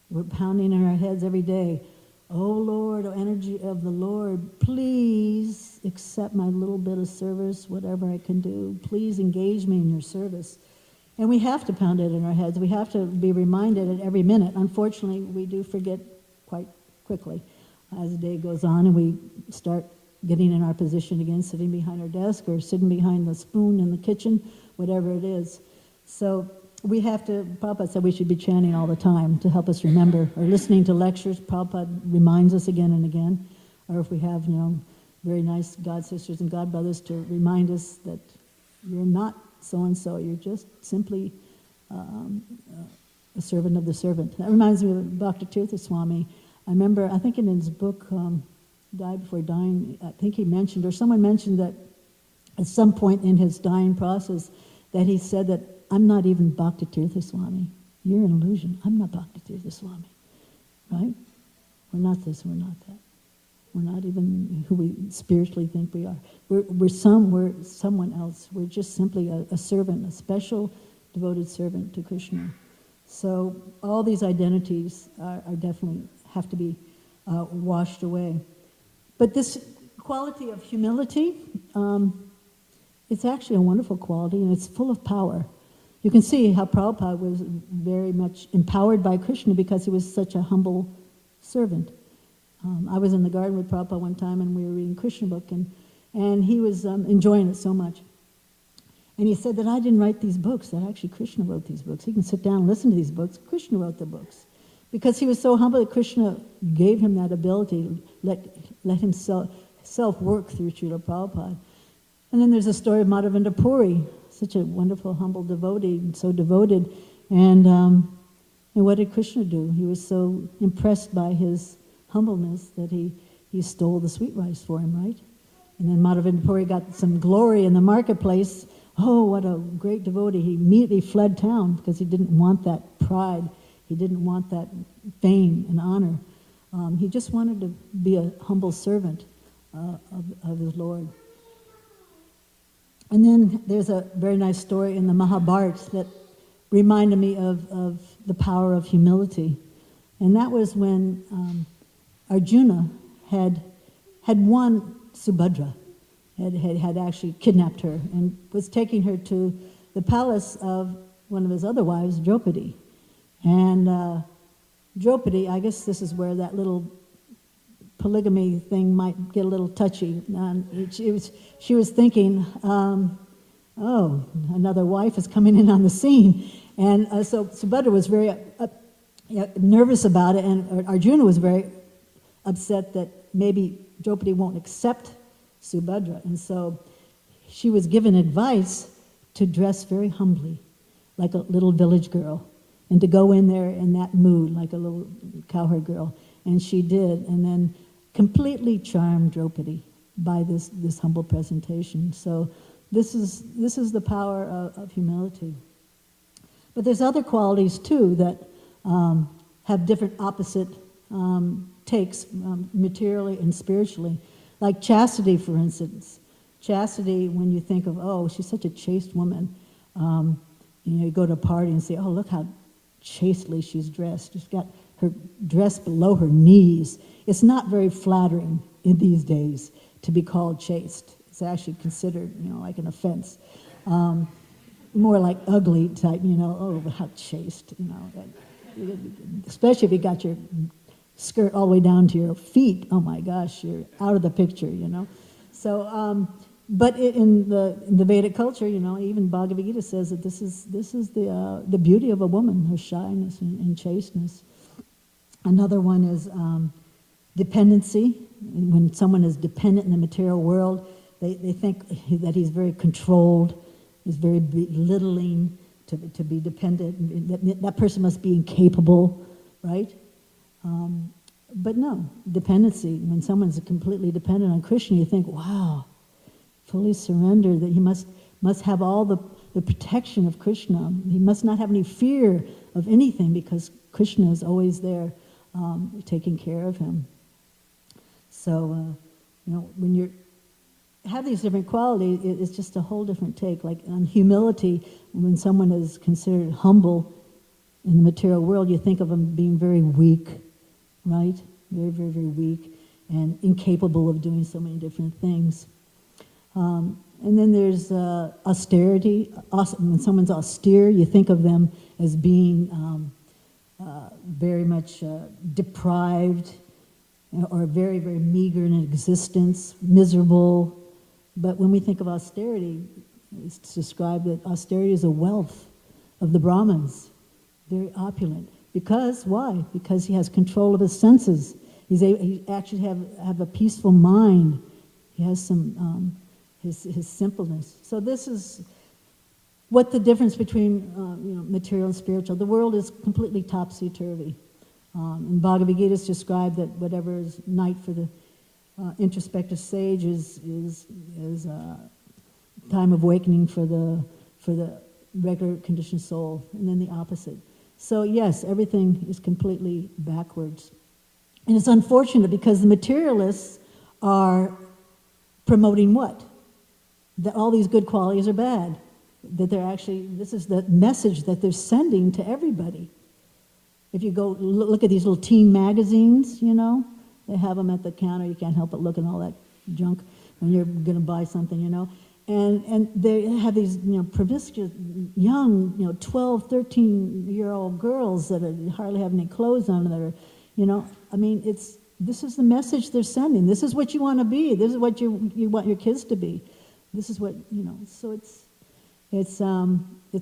We're pounding in our heads every day. Oh Lord, oh energy of the Lord, please accept my little bit of service, whatever I can do. Please engage me in your service. And we have to pound it in our heads. We have to be reminded at every minute. Unfortunately, we do forget quite quickly. as the day goes on and we start getting in our position again, sitting behind our desk or sitting behind the spoon in the kitchen, whatever it is. So we have to, Prabhupada said we should be chanting all the time to help us remember, or listening to lectures. Prabhupada reminds us again and again, or if we have, very nice God sisters and God brothers to remind us that you're not so-and-so, you're just simply a servant of the servant. That reminds me of Dr. Tirtha Swami. I remember, I think in his book, Died Before Dying, I think he mentioned, or someone mentioned that at some point in his dying process, that he said that, I'm not even Bhakti Tirtha Swami. You're an illusion. I'm not Bhakti Tirtha Swami. Right? We're not this, we're not that. We're not even who we spiritually think we are. We're someone else. We're just simply a servant, a special devoted servant to Krishna. So all these identities are definitely have to be washed away. But this quality of humility, it's actually a wonderful quality, and it's full of power. You can see how Prabhupada was very much empowered by Krishna because he was such a humble servant. I was in the garden with Prabhupada one time, and we were reading Krishna book, and he was enjoying it so much. And he said that I didn't write these books, that actually Krishna wrote these books. He can sit down and listen to these books. Krishna wrote the books. Because he was so humble that Krishna gave him that ability, let himself work through Srila Prabhupada. And then there's the story of Madhavendra Puri, such a wonderful, humble devotee, and so devoted. And what did Krishna do? He was so impressed by his humbleness that he stole the sweet rice for him, right? And then Madhavendra Puri got some glory in the marketplace. Oh, what a great devotee. He immediately fled town because he didn't want that pride. He didn't want that fame and honor. He just wanted to be a humble servant of his Lord. And then there's a very nice story in the Mahabharata that reminded me of the power of humility. And that was when Arjuna had won Subhadra, had actually kidnapped her and was taking her to the palace of one of his other wives, Draupadi. And Draupadi, I guess this is where that little polygamy thing might get a little touchy. She was thinking, oh, another wife is coming in on the scene. And so Subhadra was very nervous about it, and Arjuna was very upset that maybe Draupadi won't accept Subhadra. And so she was given advice to dress very humbly, like a little village girl, and to go in there in that mood, like a little cowherd girl. And she did, and then completely charmed Draupadi by this humble presentation. So this is the power of humility. But there's other qualities too that have different opposite takes, materially and spiritually. Like chastity, for instance. Chastity, when you think of, oh, she's such a chaste woman, you go to a party and say, oh, look how chastely she's dressed. She's got her dress below her knees. It's not very flattering in these days to be called chaste. It's actually considered, like an offense. More like ugly type, oh, how chaste, especially if you got your skirt all the way down to your feet. Oh my gosh, you're out of the picture, So, but in the Vedic culture, even Bhagavad Gita says that this is the beauty of a woman, her shyness and chasteness. Another one is dependency. When someone is dependent in the material world, they think that he's very controlled, is very belittling to be dependent. That person must be incapable, right? But no, dependency. When someone's completely dependent on Krishna, you think, wow, fully surrendered, that he must have all the protection of Krishna. He must not have any fear of anything because Krishna is always there taking care of him. So, when you have these different qualities, it's just a whole different take. Like on humility, when someone is considered humble in the material world, you think of them being very weak, right? Very, very, very weak and incapable of doing so many different things. And then there's austerity. When someone's austere, you think of them as being very much deprived or very, very meager in existence, miserable. But when we think of austerity, it's described that austerity is a wealth of the Brahmins, very opulent. Because, why? Because he has control of his senses. He actually have a peaceful mind. He has some, his simpleness. So this is what the difference between material and spiritual. The world is completely topsy-turvy. And Bhagavad Gita is described that whatever is night for the introspective sage is time of awakening for the regular conditioned soul, and then the opposite. So yes, everything is completely backwards. And it's unfortunate because the materialists are promoting what? That all these good qualities are bad. That they're actually, this is the message that they're sending to everybody. If you go look at these little teen magazines, they have them at the counter. You can't help but look at all that junk when you're going to buy something, And they have these, promiscuous, young, 12, 13-year-old girls that hardly have any clothes on, that are, this is the message they're sending. This is what you want to be. This is what you want your kids to be. This is what, so it's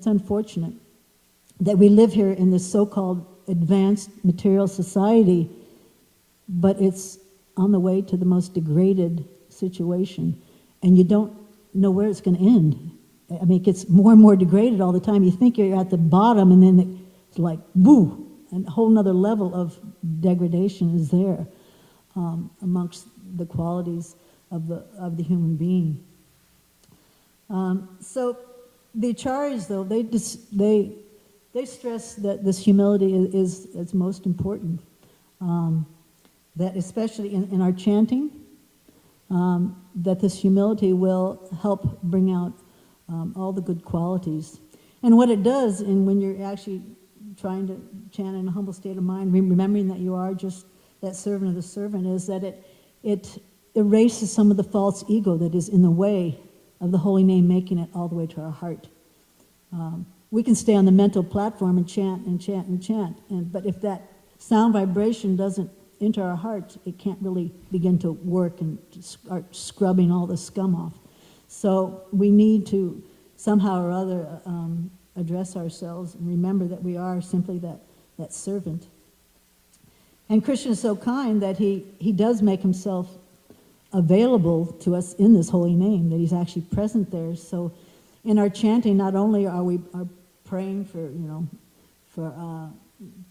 unfortunate that we live here in this so-called advanced material society, but it's on the way to the most degraded situation, and you don't know where it's going to end. It gets more and more degraded all the time. You think you're at the bottom, and then it's like, woo, and a whole nother level of degradation is there amongst the qualities of the human being. So the acharyas, though, they stress that this humility is most important. That especially in our chanting, that this humility will help bring out all the good qualities. And what it does, and when you're actually trying to chant in a humble state of mind, remembering that you are just that servant of the servant, is that it erases some of the false ego that is in the way of the holy name, making it all the way to our heart. We can stay on the mental platform and chant and chant and chant, but if that sound vibration doesn't enter our hearts, it can't really begin to work and start scrubbing all the scum off. So we need to somehow or other address ourselves and remember that we are simply that servant. And Krishna is so kind that he does make himself available to us in this holy name, that he's actually present there. So in our chanting, not only are we praying for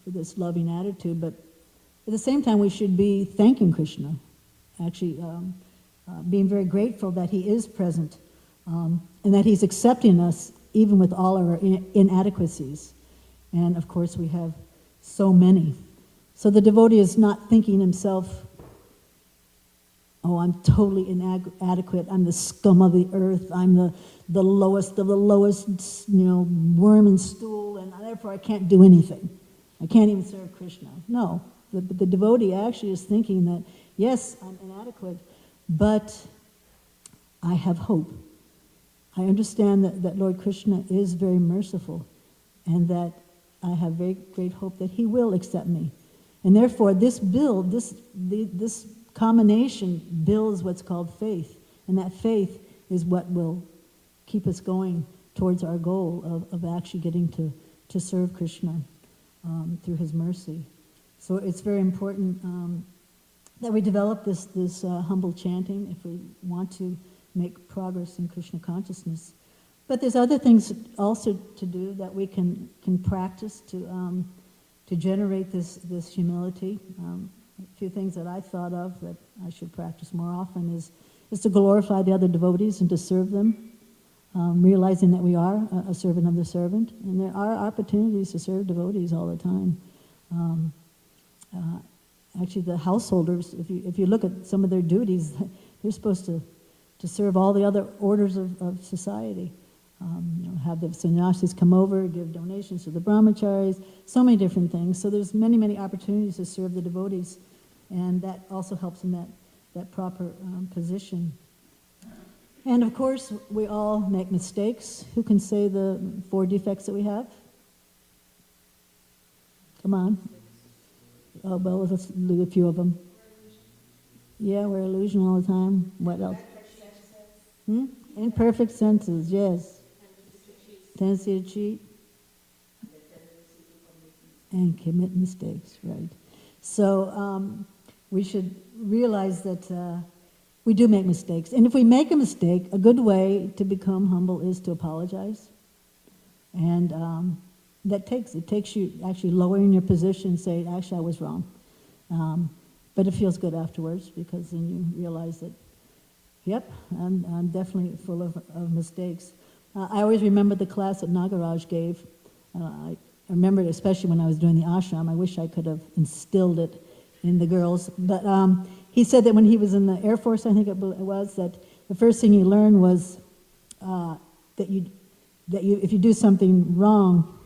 this loving attitude, but at the same time we should be thanking Krishna, actually being very grateful that he is present and that he's accepting us even with all our inadequacies. And of course we have so many. So the devotee is not thinking himself, oh, I'm totally inadequate, I'm the scum of the earth, I'm the lowest of the lowest, worm and stool, and therefore I can't do anything. I can't even serve Krishna. No, the devotee actually is thinking that, yes, I'm inadequate, but I have hope. I understand that Lord Krishna is very merciful, and that I have very great hope that he will accept me. And therefore, this combination builds what's called faith, and that faith is what will keep us going towards our goal of actually getting to serve Krishna through his mercy. So it's very important that we develop this humble chanting if we want to make progress in Krishna consciousness. But there's other things also to do that we can practice to generate this humility. A few things that I thought of that I should practice more often is to glorify the other devotees and to serve them, realizing that we are a servant of the servant, and there are opportunities to serve devotees all the time. Actually, the householders, if you look at some of their duties, they're supposed to serve all the other orders of society. Have the sannyasis come over, give donations to the brahmacharis, so many different things. So there's many, many opportunities to serve the devotees, and that also helps in that proper position. And of course, we all make mistakes. Who can say the 4 defects that we have? Come on. Oh, well, let's do a few of them. Yeah, we're illusion all the time. What else? Imperfect senses, yes. Tendency to cheat. And commit mistakes, right. So we should realize that we do make mistakes. And if we make a mistake, a good way to become humble is to apologize. And it takes you actually lowering your position and say, actually, I was wrong. But it feels good afterwards, because then you realize that, yep, I'm definitely full of mistakes. I always remember the class that Nagaraj gave. I remember it especially when I was doing the ashram. I wish I could have instilled it in the girls. But he said that when he was in the Air Force, I think it was, that the first thing he learned was that if you do something wrong,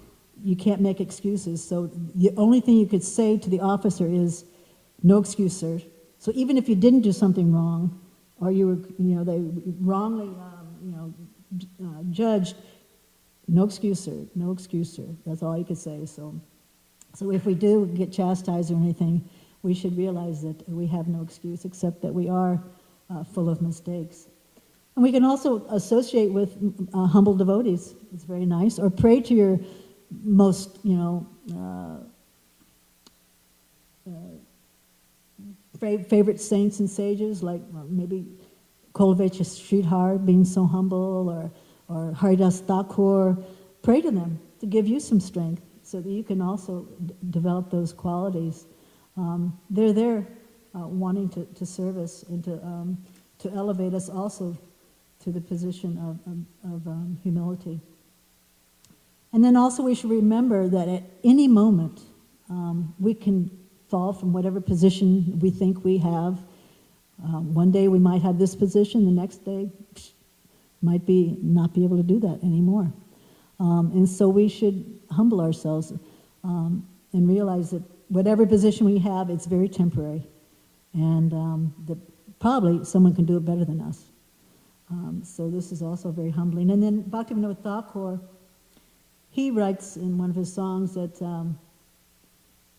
you can't make excuses. So the only thing you could say to the officer is, "No excuse, sir." So even if you didn't do something wrong, or you were, they wrongly, judged, "No excuse, sir. No excuse, sir." That's all you could say. So if we do get chastised or anything, we should realize that we have no excuse, except that we are full of mistakes. And we can also associate with humble devotees. It's very nice. Or pray to your most, favorite saints and sages, like maybe Kolavecha Sridhar, being so humble, or Haridas Thakur. Pray to them to give you some strength so that you can also develop those qualities. They're there wanting to serve us and to elevate us also to the position of humility. And then also we should remember that at any moment we can fall from whatever position we think we have. One day we might have this position, the next day might be not be able to do that anymore. And so we should humble ourselves and realize that whatever position we have, it's very temporary. And that probably someone can do it better than us. So this is also very humbling. And then Bhaktivinoda Thakur, he writes in one of his songs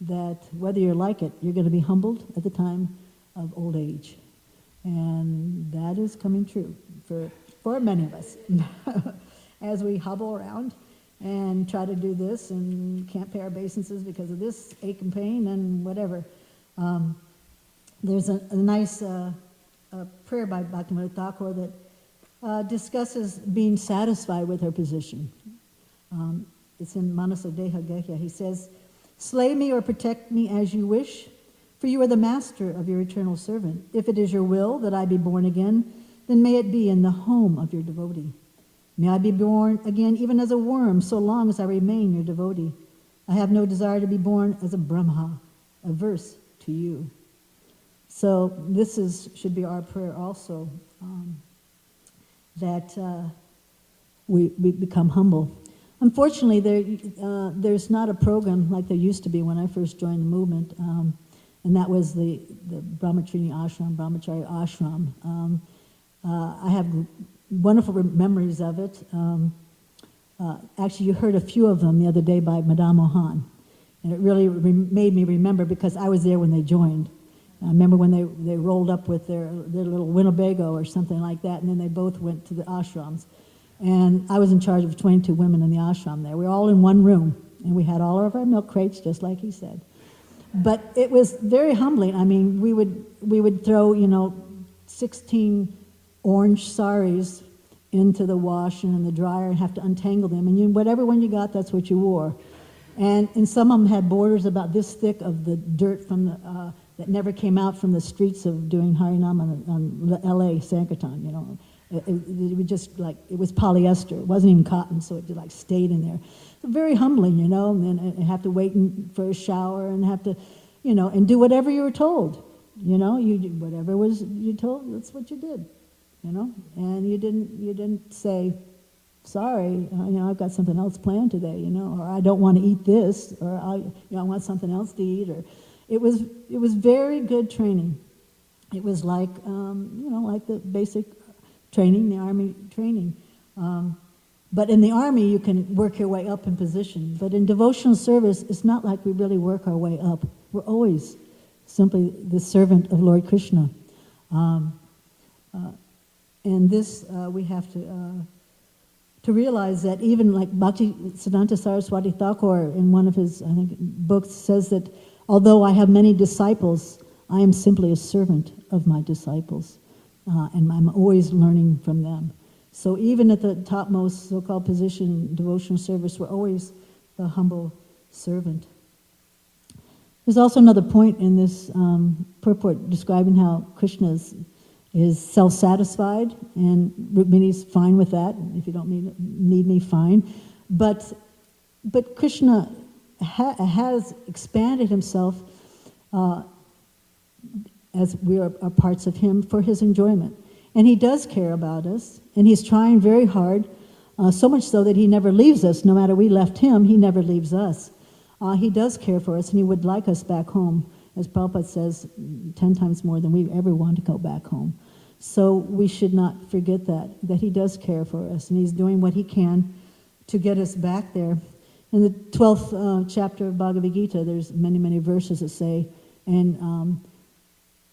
that whether you're like it, you're going to be humbled at the time of old age. And that is coming true for many of us. As we hobble around and try to do this and can't pay our obeisances because of this ache and pain and whatever. There's a nice prayer by Bhaktivinoda Thakur that discusses being satisfied with our position. It's in Manasa Deha Gehya. He says, "Slay me or protect me as you wish, for you are the master of your eternal servant. If it is your will that I be born again, then may it be in the home of your devotee. May I be born again even as a worm, so long as I remain your devotee. I have no desire to be born as a Brahma, averse to you." So this should be our prayer also, that we become humble. Unfortunately, there's not a program like there used to be when I first joined the movement, and that was the Brahmachari Ashram, Brahmachari Ashram. I have wonderful memories of it. Actually, you heard a few of them the other day by Madame Mohan, and it really made me remember because I was there when they joined. I remember when they rolled up with their little Winnebago or something like that, and then they both went to the ashrams. And I was in charge of 22 women in the ashram there. We were all in one room, and we had all of our milk crates, just like he said. But it was very humbling. I mean, we would throw, 16 orange saris into the wash and in the dryer and have to untangle them. And whatever one you got, that's what you wore. And some of them had borders about this thick of the dirt from the that never came out from the streets of doing Harinam on L.A. Sankirtan, It was just it was polyester. It wasn't even cotton, so it just stayed in there. So very humbling, and then have to wait for a shower and have to, and do whatever you were told. Whatever was you told, that's what you did, and you didn't say, sorry, I've got something else planned today, or I don't want to eat this, or I want something else to eat, or it was very good training. It was like the basic training, the Army training. But in the Army, you can work your way up in position. But in devotional service, it's not like we really work our way up. We're always simply the servant of Lord Krishna. And this, we have to realize that even like Bhakti Siddhanta Saraswati Thakur in one of his, I think, books says that although I have many disciples, I am simply a servant of my disciples. And I'm always learning from them. So even at the topmost so-called position, devotional service, we're always the humble servant. There's also another point in this purport describing how Krishna is self-satisfied, and Rukmini's fine with that. If you don't need me, fine. But Krishna has expanded himself as we are parts of him for his enjoyment. And he does care about us, and he's trying very hard, so much so that he never leaves us. No matter we left him, he never leaves us. He does care for us, and he would like us back home, as Prabhupada says, 10 times more than we ever want to go back home. So we should not forget that he does care for us, and he's doing what he can to get us back there. In the 12th chapter of Bhagavad Gita, there's many, many verses that say, and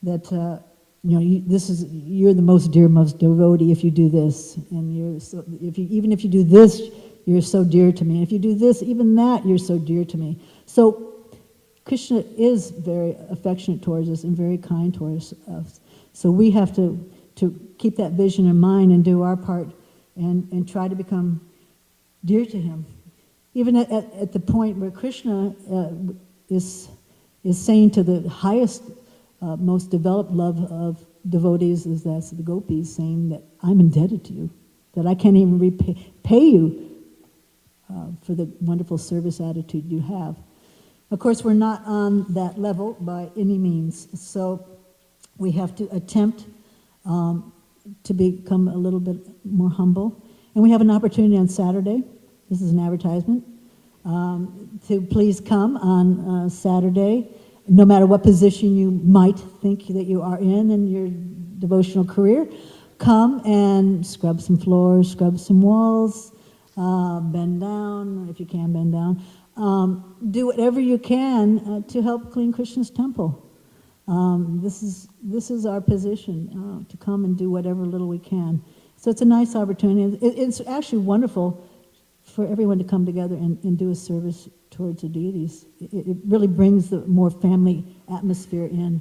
that you're the most dear, most devotee if you do this, and even if you do this, you're so dear to me. And if you do this, even that, you're so dear to me. So Krishna is very affectionate towards us and very kind towards us. So we have to keep that vision in mind and do our part and try to become dear to him. Even at the point where Krishna is saying to the highest, most developed love of devotees, is that's the gopis, saying that I'm indebted to you, that I can't even repay you for the wonderful service attitude you have. Of course, we're not on that level by any means, so we have to attempt to become a little bit more humble. And we have an opportunity on Saturday. This is an advertisement. To please come on Saturday, no matter what position you might think that you are in your devotional career. Come and scrub some floors, scrub some walls, bend down, if you can bend down. Do whatever you can to help clean Krishna's temple. This is our position, to come and do whatever little we can. So it's a nice opportunity. It's actually wonderful for everyone to come together and do a service towards the deities. It really brings the more family atmosphere in.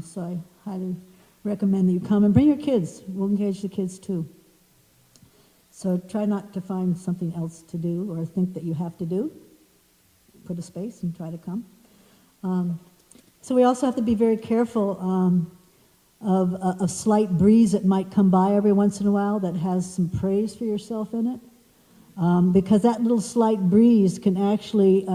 So I highly recommend that you come and bring your kids. We'll engage the kids too. So try not to find something else to do or think that you have to do. Put a space and try to come. So we also have to be very careful of a slight breeze that might come by every once in a while that has some praise for yourself in it. Because that little slight breeze can actually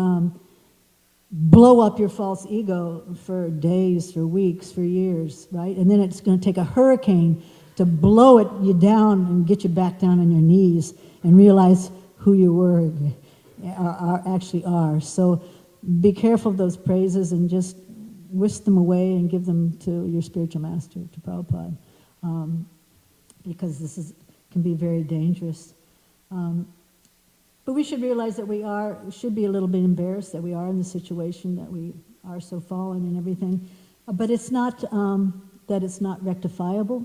blow up your false ego for days, for weeks, for years, right? And then it's going to take a hurricane to blow you down and get you back down on your knees and realize who you were, actually are. So be careful of those praises and just whisk them away and give them to your spiritual master, to Prabhupada, because this can be very dangerous. But we should realize that we should be a little bit embarrassed that we are in the situation, that we are so fallen and everything. But it's not that it's not rectifiable.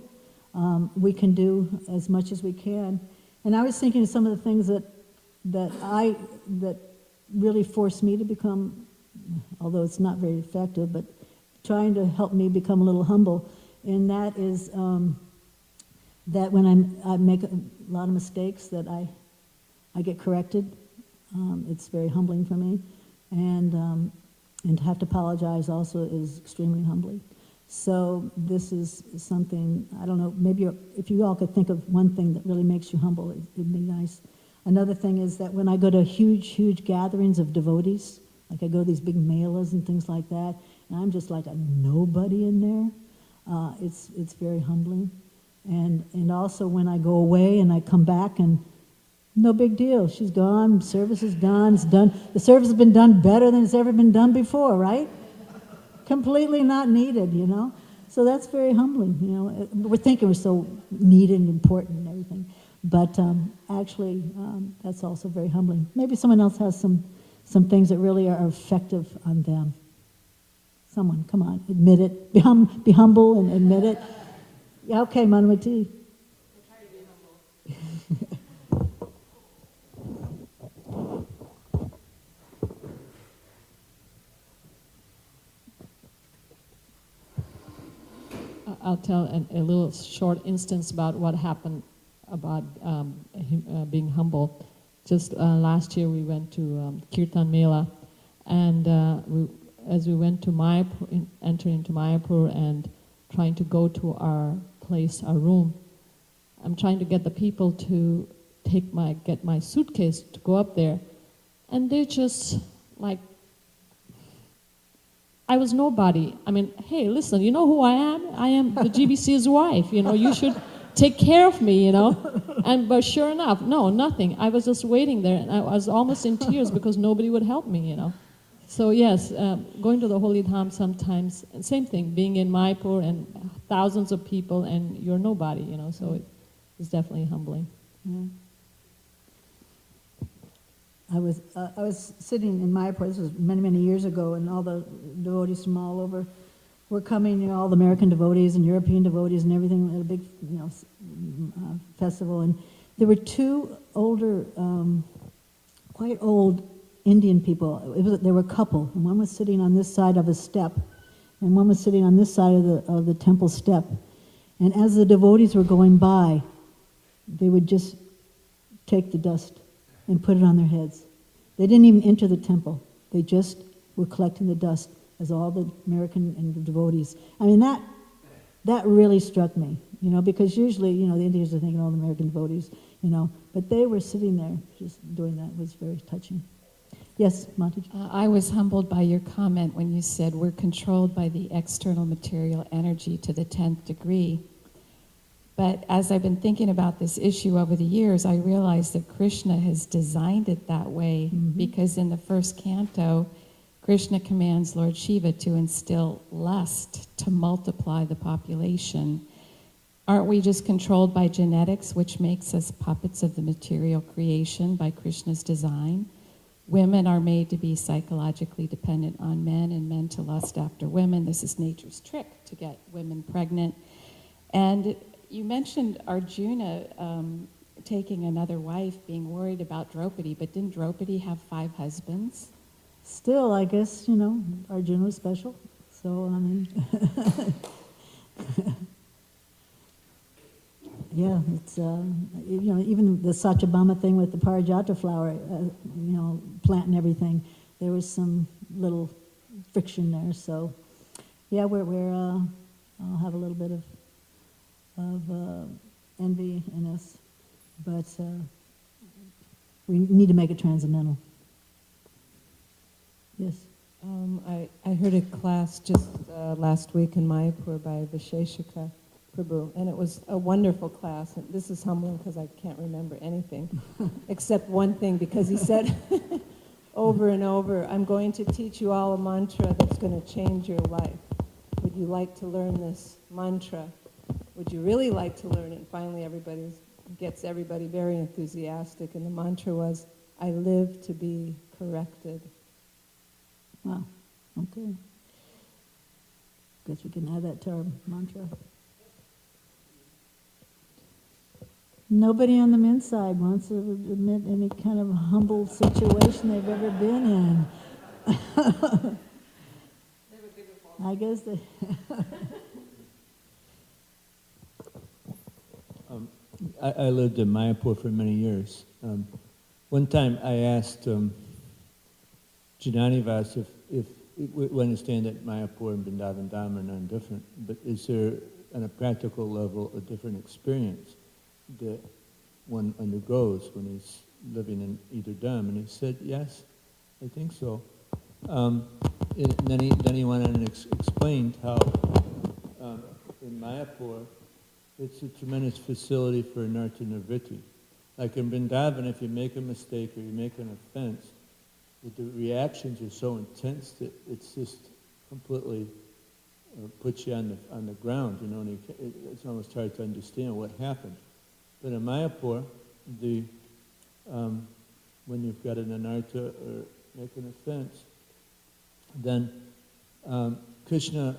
We can do as much as we can. And I was thinking of some of the things that really forced me to become, although it's not very effective, but trying to help me become a little humble. And that is that when I make a lot of mistakes, that I get corrected. It's very humbling for me, and to have to apologize also is extremely humbling. So this is something, I don't know, maybe if you all could think of one thing that really makes you humble, it'd be nice. Another thing is that when I go to huge gatherings of devotees, like I go to these big melas and things like that, and I'm just like a nobody in there, it's very humbling. And also when I go away and I come back and no big deal. She's gone. Service is done. It's done. The service has been done better than it's ever been done before, right? Completely not needed, So that's very humbling, We're thinking we're so needed and important and everything. But actually, that's also very humbling. Maybe someone else has some things that really are effective on them. Someone, come on, admit it. Be humble and admit it. Yeah, okay, Manumati. I'll tell a little short instance about what happened about being humble. Just last year we went to Kirtan Mela, and as we went to Mayapur, entering into Mayapur and trying to go to our place, our room, I'm trying to get the people to get my suitcase to go up there, and they just like, I was nobody. I mean, hey, listen, you know who I am? I am the GBC's wife, you should take care of me, but sure enough, no, nothing. I was just waiting there, and I was almost in tears because nobody would help me, So yes, going to the Holy Dham sometimes, same thing, being in Mayapur and thousands of people and you're nobody, so it's definitely humbling. Yeah. I was sitting in Mayapur, this was many, many years ago, and all the devotees from all over were coming, all the American devotees and European devotees and everything at a big, festival. And there were two older, quite old Indian people. They were a couple, and one was sitting on this side of a step, and one was sitting on this side of the temple step. And as the devotees were going by, they would just take the dust and put it on their heads. They didn't even enter the temple. They just were collecting the dust as all the American and the devotees. I mean, that really struck me, because usually, the Indians are thinking all the American devotees, but they were sitting there just doing that. It was very touching. Yes, Monty? I was humbled by your comment when you said we're controlled by the external material energy to the 10th degree. But as I've been thinking about this issue over the years, I realized that Krishna has designed it that way, because in the first canto, Krishna commands Lord Shiva to instill lust, to multiply the population. Aren't we just controlled by genetics, which makes us puppets of the material creation by Krishna's design? Women are made to be psychologically dependent on men, and men to lust after women. This is nature's trick to get women pregnant. And you mentioned Arjuna taking another wife, being worried about Draupadi, but didn't Draupadi have 5 husbands? Still, I guess, Arjuna was special. So, I mean, yeah, it's, even the Satyabhama thing with the Parijata flower, plant and everything, there was some little friction there. So, yeah, I'll have a little bit of envy in us, but we need to make it transcendental. Yes? I heard a class just last week in Mayapur by Visheshika Prabhu, and it was a wonderful class. And this is humbling because I can't remember anything except one thing, because he said over and over, I'm going to teach you all a mantra that's going to change your life. Would you like to learn this mantra? Would you really like to learn it? And finally gets everybody very enthusiastic, and the mantra was, I live to be corrected. Wow, okay. Guess we can add that to our mantra. Nobody on the men's side wants to admit any kind of humble situation they've ever been in. I guess they... I lived in Mayapur for many years. One time I asked Jananivas if we understand that Mayapur and Vrindavan Dham are non-different, but is there, on a practical level, a different experience that one undergoes when he's living in either Dham? And he said, yes, I think so. And then he went on and explained how in Mayapur, it's a tremendous facility for anartha nivritti. Like in Vrindavan, if you make a mistake or you make an offense, the reactions are so intense that it's just completely puts you on the ground, and it's almost hard to understand what happened. But in Mayapur, when you've got an anartha or make an offense, then Krishna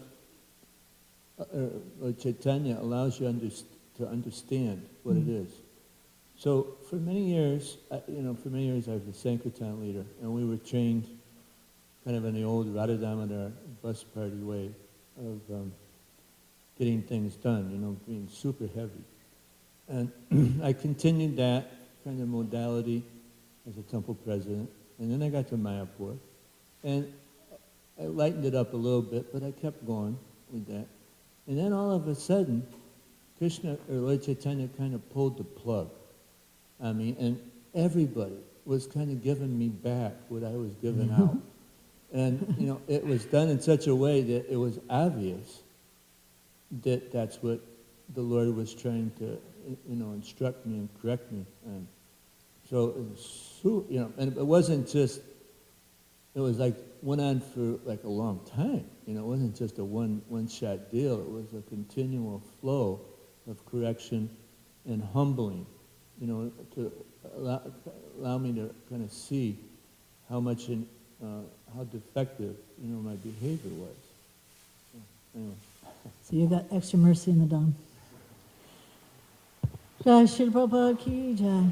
or Chaitanya allows you to understand what it is. So for many years, I was a Sankirtan leader, and we were trained kind of in the old Radha Damodar bus party way of getting things done, being super heavy. And I continued that kind of modality as a temple president, and then I got to Mayapur, and I lightened it up a little bit, but I kept going with that. And then all of a sudden, Krishna or Lord Chaitanya kind of pulled the plug. I mean, and everybody was kind of giving me back what I was giving out. And, it was done in such a way that it was obvious that that's what the Lord was trying to, instruct me and correct me. And so, it was, and it wasn't just, it was like, went on for like a long time. It wasn't just a one-shot deal. It was a continual flow of correction and humbling, to allow me to kind of see how much, how defective, my behavior was. So, anyway. So you got extra mercy in the Dham. Jai Shri Prabhupada ki jai.